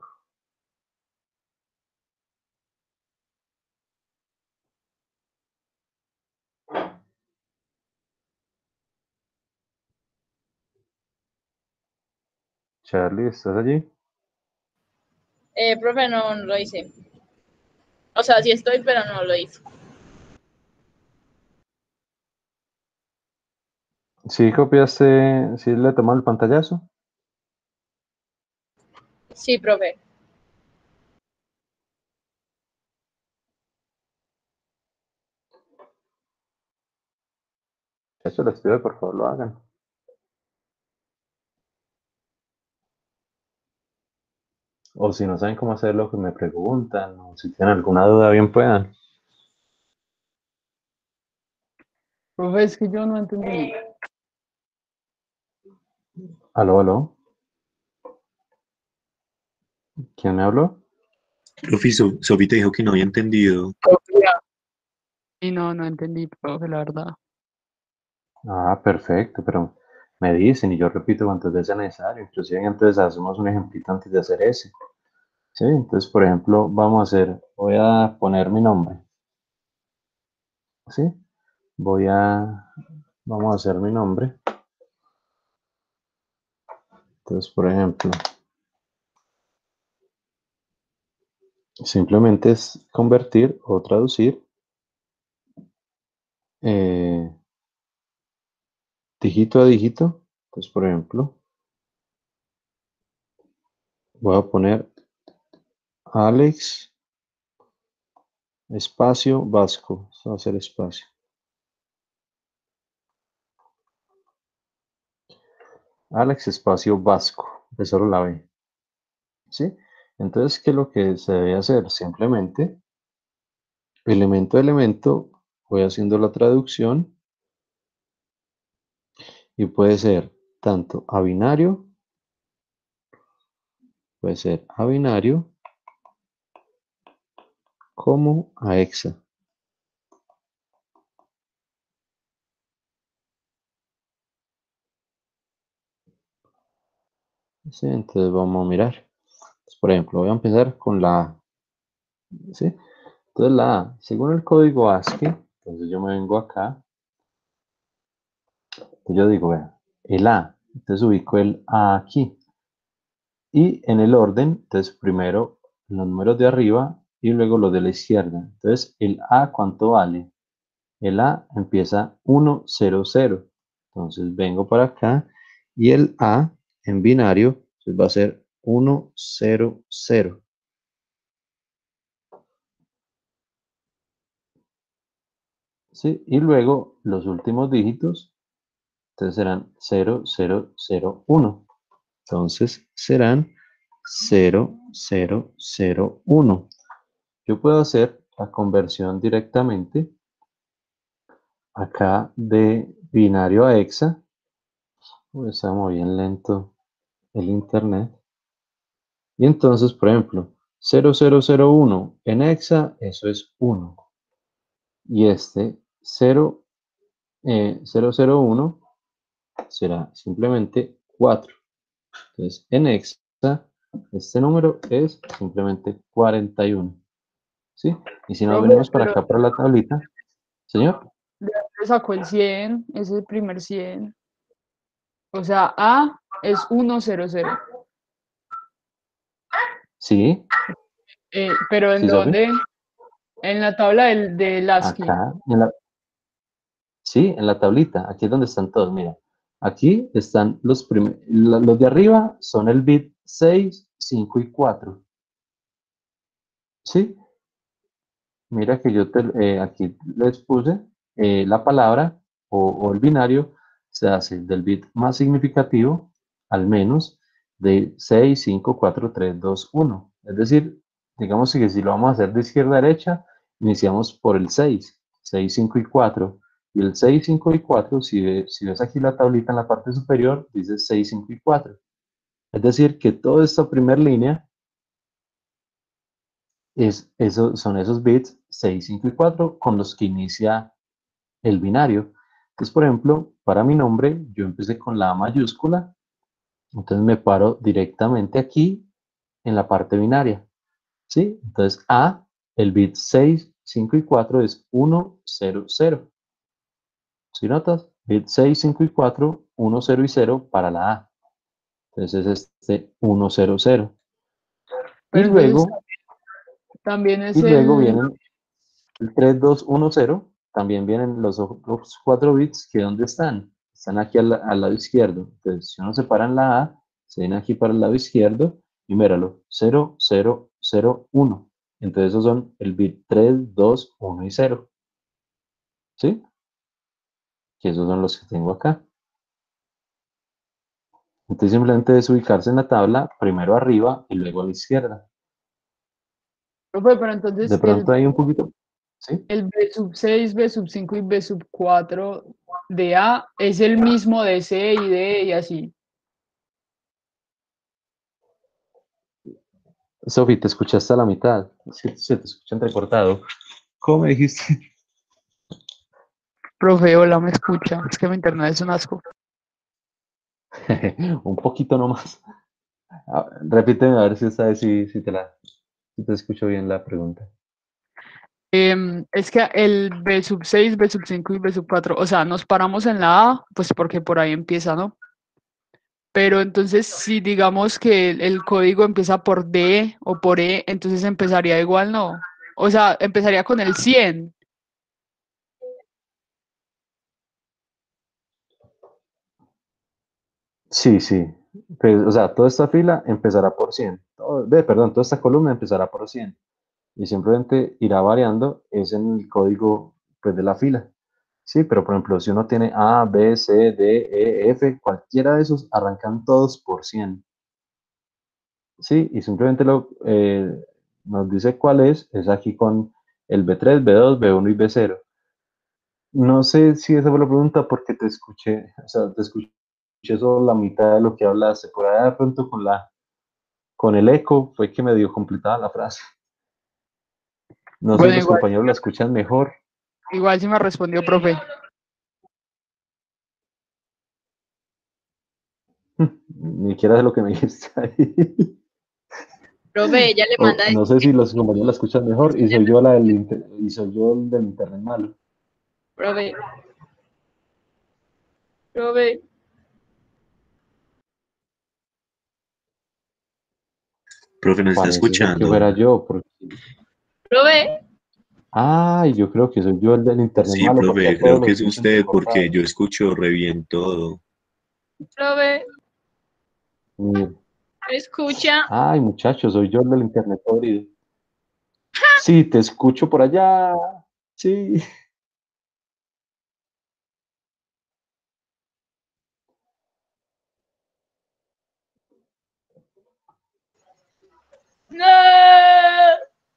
Charlie, ¿estás allí? Profe, no lo hice. O sea, sí estoy, pero no lo hice. ¿Sí copiaste, sí le tomó el pantallazo? Sí, profe. Eso les pido, por favor, lo hagan. O si no saben cómo hacerlo, que me preguntan, o si tienen alguna duda, bien puedan. Profe, es que yo no entendí. Aló, aló. ¿Quién me habló? Profe, Sofi te dijo que no había entendido. Sofía. Y no entendí, profe, la verdad. Ah, perfecto, pero me dicen y yo repito cuantas veces sea necesario. Inclusive entonces hacemos un ejemplito antes de hacer ese. Sí, entonces, por ejemplo, voy a poner mi nombre. ¿Sí? Vamos a hacer mi nombre. Entonces, por ejemplo, simplemente es convertir o traducir eh, dígito a dígito. Entonces, por ejemplo, voy a poner Alex espacio Vasco. Esto va a ser espacio. Alex espacio Vasco, de solo la B. ¿Sí? Entonces, ¿qué es lo que se debe hacer? Simplemente, elemento a elemento, voy haciendo la traducción y puede ser tanto a binario, puede ser a binario como a hexa. ¿Sí? Entonces vamos a mirar. Entonces, por ejemplo, voy a empezar con la A. ¿Sí? Entonces la A, según el código ASCII, entonces yo me vengo acá, y yo digo, vean, el A, entonces ubico el A aquí. Y en el orden, entonces primero los números de arriba y luego los de la izquierda. Entonces, el A, ¿cuánto vale? El A empieza 1, 0, 0. Entonces vengo para acá y el A en binario pues va a ser 1, 0, 0. ¿Sí? Y luego los últimos dígitos, entonces serán 0, 0, 0, 1. Entonces serán 0, 0, 0, 1. Yo puedo hacer la conversión directamente acá de binario a hexa. Está muy bien lento el internet. Y entonces, por ejemplo, 0001 en hexa, eso es 1. Y este 001 será simplemente 4. Entonces, en hexa, este número es simplemente 41. ¿Sí? Y si nos Profe, venimos para pero acá, para la tablita, señor, ¿de dónde sacó el 100? Es el primer 100. O sea, A es 100. sí, Pero ¿en sí, Sofi, dónde? En la tabla del ASCII. acá, sí, en la tablita, aquí es donde están todos, mira. Aquí están los de arriba son el bit 6, 5 y 4. ¿Sí? Mira que yo aquí les puse la palabra o el binario se hace del bit más significativo al menos de 6, 5, 4, 3, 2, 1. Es decir, digamos que si lo vamos a hacer de izquierda a derecha, iniciamos por el 6, 6, 5 y 4. Y el 6, 5 y 4, si ves aquí la tablita en la parte superior, dice 6, 5 y 4. Es decir, que toda esta primera línea son esos bits 6, 5 y 4 con los que inicia el binario. Entonces, por ejemplo, para mi nombre, yo empecé con la A mayúscula, entonces me paro directamente aquí en la parte binaria. ¿Sí? Entonces, A, el bit 6, 5 y 4 es 1, 0, 0. ¿Sí notas? Bit 6, 5 y 4, 1, 0 y 0 para la A. Entonces es este 1, 0, 0. Y Pero entonces luego, también es y luego el... vienen el 3, 2, 1, 0, también vienen los 4 bits que ¿dónde están? Están aquí al lado izquierdo. Entonces, si uno separa en la A, se viene aquí para el lado izquierdo y míralo, 0, 0, 0, 1. Entonces, esos son el bit 3, 2, 1 y 0. ¿Sí? Que esos son los que tengo acá. Entonces, simplemente es ubicarse en la tabla, primero arriba y luego a la izquierda. Profe, pero entonces De pronto hay un poquito. ¿Sí? el B sub 6, B sub 5 y B sub 4 de A es el mismo de C y D y así. Sofi, te escuchaste a la mitad. Se te escucha entrecortado. ¿Cómo me dijiste? Profe, hola, me escucha. Es que mi internet es un asco. Un poquito nomás. Repíteme a ver si esta vez si te escucho bien la pregunta. Es que el B sub 6, B sub 5 y B sub 4, o sea, nos paramos en la A, pues porque por ahí empieza, ¿no? Pero entonces, si digamos que el código empieza por D o por E, entonces empezaría igual, ¿no? O sea, empezaría con el 100. Sí, sí. Pues, o sea, toda esta fila empezará por 100. Perdón, toda esta columna empezará por 100. Y simplemente irá variando, es en el código pues, de la fila. Sí, pero por ejemplo, si uno tiene A, B, C, D, E, F, cualquiera de esos arrancan todos por 100. Sí, y simplemente nos dice cuál es aquí con el B3, B2, B1 y B0. No sé si esa fue la pregunta porque te escuché, o sea, te escuché solo la mitad de lo que hablaste. Por ahí de pronto con el eco fue que me dio complicada la frase. No sé si Bueno, los igual, compañeros la escuchan mejor. igual sí me respondió, profe. Ni siquiera sé lo que me dijiste ahí. Profe, ella le O manda a no decir sé que si los compañeros la escuchan mejor y soy yo el del internet malo. profe, profe, Profe, ¿nos está Parece ser que escuchando? fuera yo, porque... profe. Ay, yo creo que soy yo el del internet Sí, malo porque a profe, todos creo que los es escucho usted porque entrecortados. yo escucho re bien todo. Profe, Mm. ¿me escucha? Ay, muchachos, soy yo el del internet podrido. Sí, te escucho por allá. Sí. No,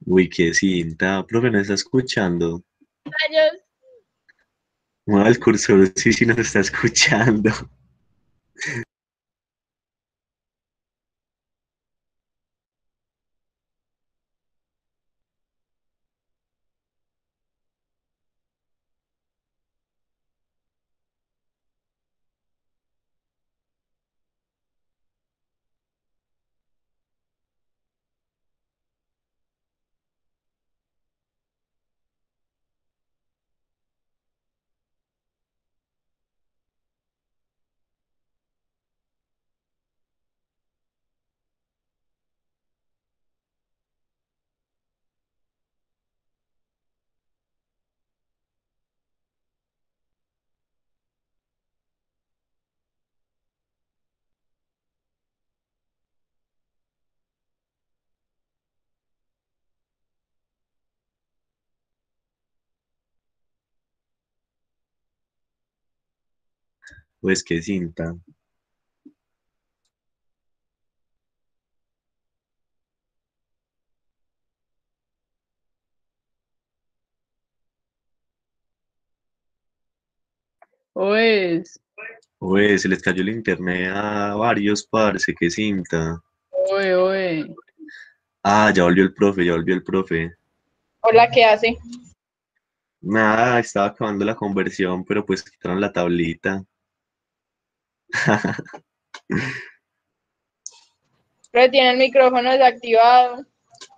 Uy, qué cinta. Profe, ¿nos está escuchando? rayos. Mueva el cursor, sí, sí nos está escuchando. Pues qué cinta. Pues, Uy, se les cayó el internet a varios, parce, qué cinta. oye, oye. Ah, ya volvió el profe, ya volvió el profe. Hola, ¿qué hace? Nada, estaba acabando la conversión, pero pues quitaron la tablita. Profe, tiene el micrófono desactivado.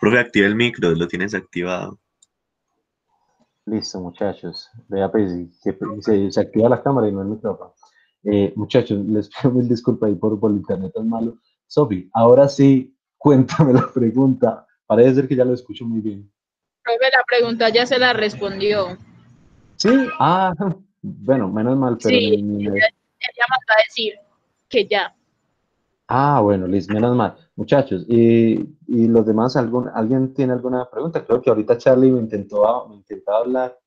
Profe, activa el micro, lo tienes activado. Listo, muchachos. Vea, pues, se activa la cámara y no el micrófono. Muchachos, les pido mil disculpas ahí por el internet tan malo. Sofi, ahora sí, cuéntame la pregunta. Parece ser que ya lo escucho muy bien. Profe, la pregunta ya se la respondió. Sí, ah, bueno, menos mal, Sí, pero ella mandó a decir que ya. Ah, bueno, listo, menos mal. Muchachos, y los demás, ¿alguien tiene alguna pregunta? Creo que ahorita Charlie me intentó hablar.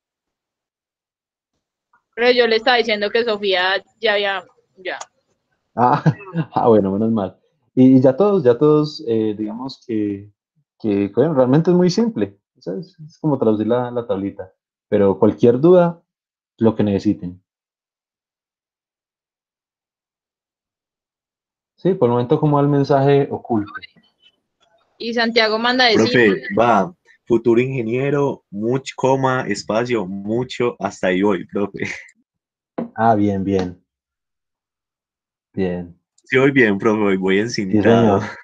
Pero yo le estaba diciendo que Sofía ya había, ya. Ah, bueno, menos mal. Y ya todos, digamos bueno, realmente es muy simple. ¿Sabes? Es como traducir la tablita. Pero cualquier duda, lo que necesiten. Sí, por el momento como el mensaje oculto. Y Santiago manda a decir, Profe, va, futuro ingeniero, mucho, coma, espacio, mucho, hasta ahí voy, profe. Ah, bien, bien, bien. Sí, voy bien, profe, voy Sí, encintado. señor.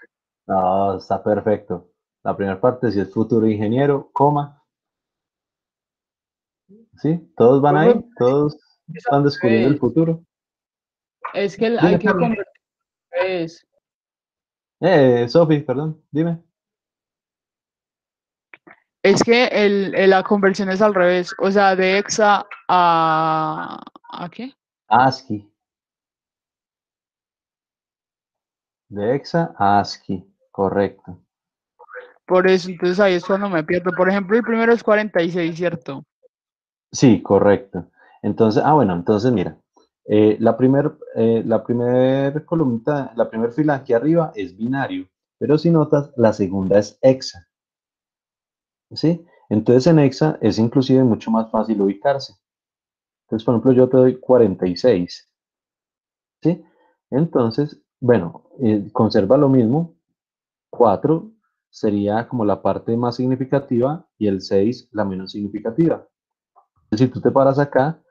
No, está perfecto. La primera parte, si es futuro ingeniero, coma. Sí, todos van Profe, ahí, todos es al van descubriendo el revés. futuro. Es que hay Dime, que Carlos. convertir. Pues, Sofi, perdón, dime. es que la conversión es al revés. O sea, de hexa ¿a qué? ASCII. De hexa a ASCII, correcto. Por eso, entonces ahí es cuando me pierdo. Por ejemplo, el primero es 46, ¿cierto? Sí, correcto. Entonces, bueno, entonces mira, la primer columnita, la primera fila aquí arriba es binario, pero si notas, la segunda es hexa, ¿sí? Entonces en hexa es inclusive mucho más fácil ubicarse. Entonces, por ejemplo, yo te doy 46, ¿sí? Entonces, bueno, conserva lo mismo, 4 sería como la parte más significativa y el 6 la menos significativa. Si tú te paras acá,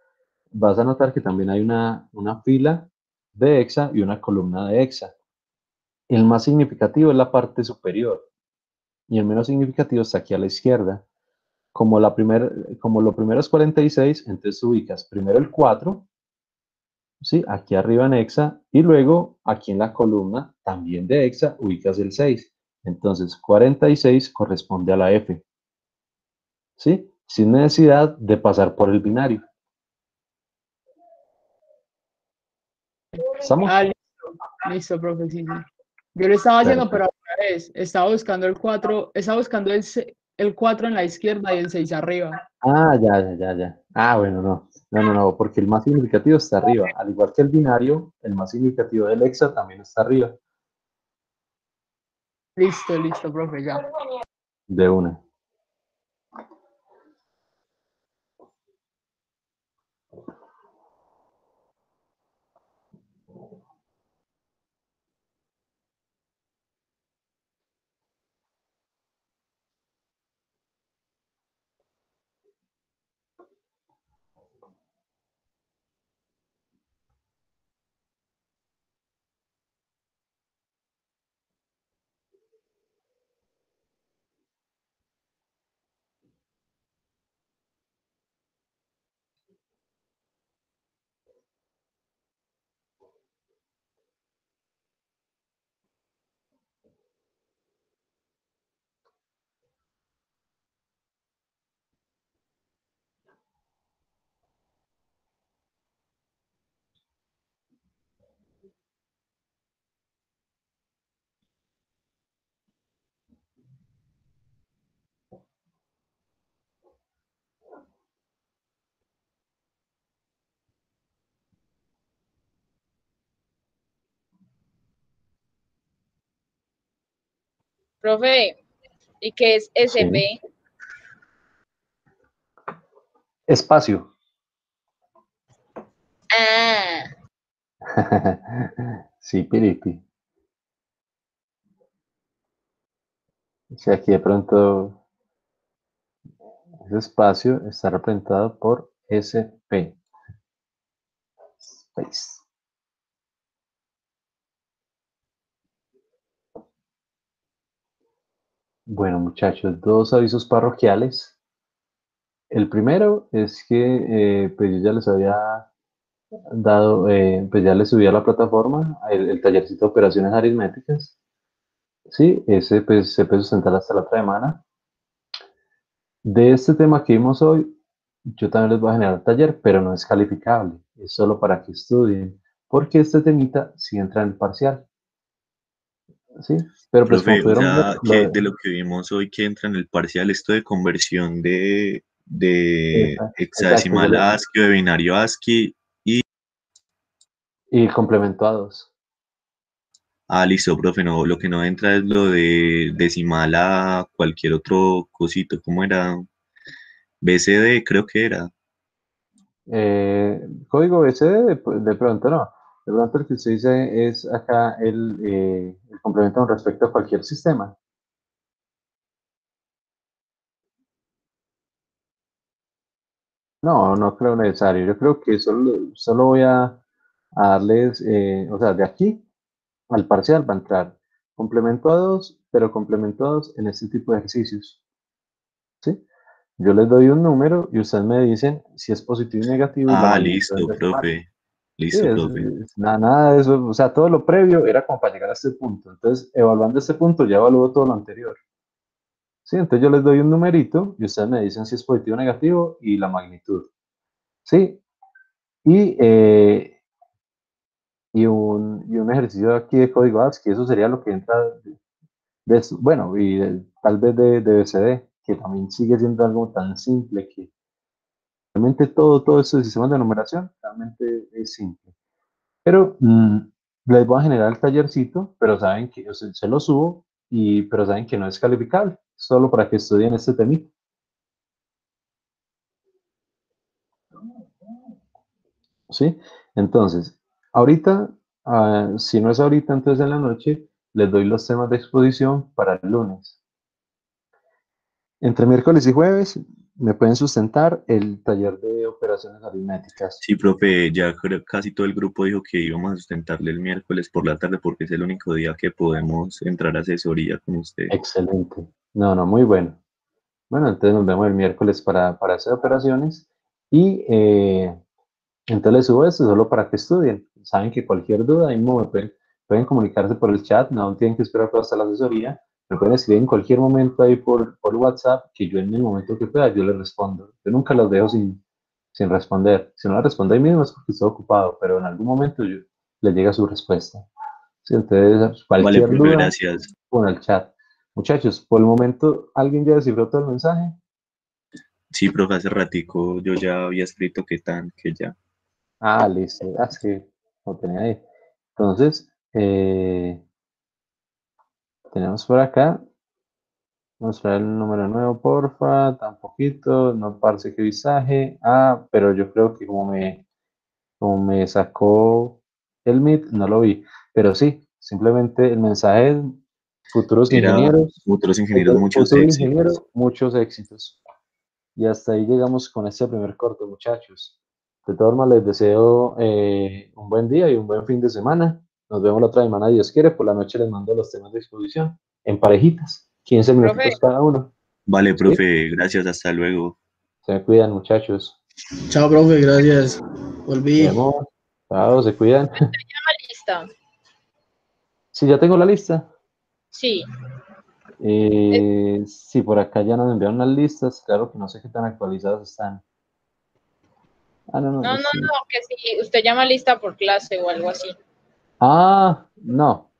vas a notar que también hay una fila de hexa y una columna de hexa. El más significativo es la parte superior y el menos significativo está aquí a la izquierda. Como lo primero es 46, entonces ubicas primero el 4, ¿sí? Aquí arriba en hexa y luego aquí en la columna también de hexa ubicas el 6. Entonces 46 corresponde a la F, ¿sí? Sin necesidad de pasar por el binario. ¿Estamos? Ah, listo, profe, sí, sí. Yo lo estaba haciendo, pero Perfecto. al revés. Estaba buscando el 4, estaba buscando el 4 en la izquierda y el 6 arriba. Ya. Bueno, no, porque el más significativo está arriba. Al igual que el binario, el más significativo del hexa también está arriba, Listo, profe, ya. de una. Profe, ¿y qué es Sí. SP? Espacio. Ah, Sí, Piripi. Si aquí de pronto ese espacio está representado por SP. Space. Bueno, muchachos, dos avisos parroquiales. El primero es que pues yo ya les había dado, pues ya les subí a la plataforma el tallercito de operaciones aritméticas. Sí, ese pues se puede sustentar hasta la otra semana. De este tema que vimos hoy, yo también les voy a generar taller, pero no es calificable, es solo para que estudien, porque este temita sí entra en el parcial, ¿sí? Pero pues como Profe, o pudieron ver, sea, que de lo que vimos hoy que entra en el parcial, esto de conversión de exacto, hexadecimal a ASCII o de binario a ASCII. y complemento a dos. Ah, listo, profe, no, lo que no entra es lo de decimal a cualquier otro cosito, ¿cómo era? BCD, creo que era. Código BCD de pronto no. De pronto el que usted dice es acá el complemento con respecto a cualquier sistema. No creo necesario. Yo creo que solo voy a darles, o sea, de aquí al parcial va a entrar complemento a dos, pero complemento a dos en este tipo de ejercicios. ¿Sí? Yo les doy un número y ustedes me dicen si es positivo y negativo y la Ah, magnitud en listo, decimal. profe. Sí, Listo, profe. nada de eso, o sea, todo lo previo era como para llegar a este punto. Entonces, evaluando este punto, ya evalúo todo lo anterior. Sí, entonces yo les doy un numerito y ustedes me dicen si es positivo o negativo y la magnitud. Sí, y, eh, y un ejercicio aquí de código ASCII, eso sería lo que entra bueno, tal vez de BCD, que también sigue siendo algo tan simple Realmente todo este sistema de numeración realmente es simple. Pero les voy a generar el tallercito, pero saben que se lo subo, pero saben que no es calificable, solo para que estudien este tema. ¿Sí? Entonces, ahorita, si no es ahorita, entonces en la noche, les doy los temas de exposición para el lunes. Entre miércoles y jueves me pueden sustentar el taller de operaciones aritméticas. Sí, profe, ya creo casi todo el grupo dijo que íbamos a sustentarle el miércoles por la tarde porque es el único día que podemos entrar a asesoría con usted. Excelente. No, no, muy bueno. Bueno, entonces nos vemos el miércoles para hacer operaciones y entonces les subo esto solo para que estudien. Saben que cualquier duda, ahí mismo pueden comunicarse por el chat, no tienen que esperar hasta la asesoría, me pueden escribir en cualquier momento ahí por WhatsApp, que yo en el momento que pueda, yo les respondo. Yo nunca los dejo sin responder. Si no la respondo ahí mismo es porque estoy ocupado, pero en algún momento les llega su respuesta. Sí, entonces, Vale, cualquier profe, duda, gracias. con el chat. Muchachos, por el momento, ¿alguien ya descifró todo el mensaje? Sí, profe, hace ratico yo ya había escrito que ya. Ah, listo. Ah, es que lo tenía ahí. Entonces, tenemos por acá, mostrar el número nuevo, porfa, tan poquito, no parece que visaje. Ah, pero yo creo que como me sacó el Meet, no lo vi. Pero sí, simplemente el mensaje es futuros Era ingenieros, futuros ingenieros, muchos futuro éxitos. ingeniero, muchos éxitos. Y hasta ahí llegamos con este primer corto, muchachos. De todas formas, les deseo un buen día y un buen fin de semana. Nos vemos la otra semana, Dios quiere. Por la noche les mando los temas de exposición en parejitas, 15 Profe, minutos cada uno. Vale, ¿Sí? profe, gracias, hasta luego. Se me cuidan, muchachos. Chao, profe, gracias. Nos Volví. vemos. Chao, se cuidan. lista. Sí, ya tengo la lista. Sí. Sí, por acá ya nos enviaron las listas. Claro que no sé qué tan actualizadas están. Ah, no, no, No, sí. que si usted llama lista por clase o algo así. Ah, no.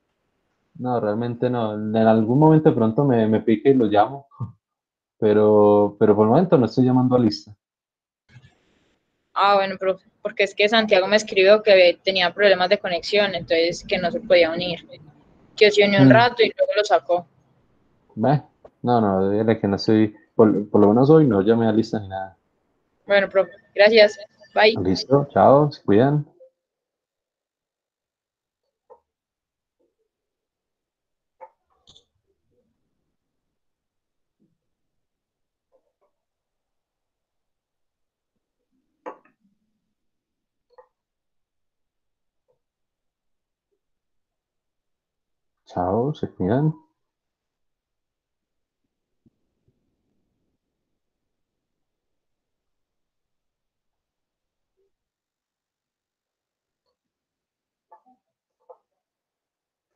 No, realmente no. En algún momento de pronto me pique y lo llamo, pero por el momento no estoy llamando a lista. Ah, bueno, profe, porque es que Santiago me escribió que tenía problemas de conexión, entonces que no se podía unir. Que se unió un Mm, rato y luego lo sacó. no, no, dígale que no estoy, por lo menos hoy no llamé a lista ni nada. Bueno, profe, gracias. Bye. Listo, chao, se cuidan. Chao, se cuidan.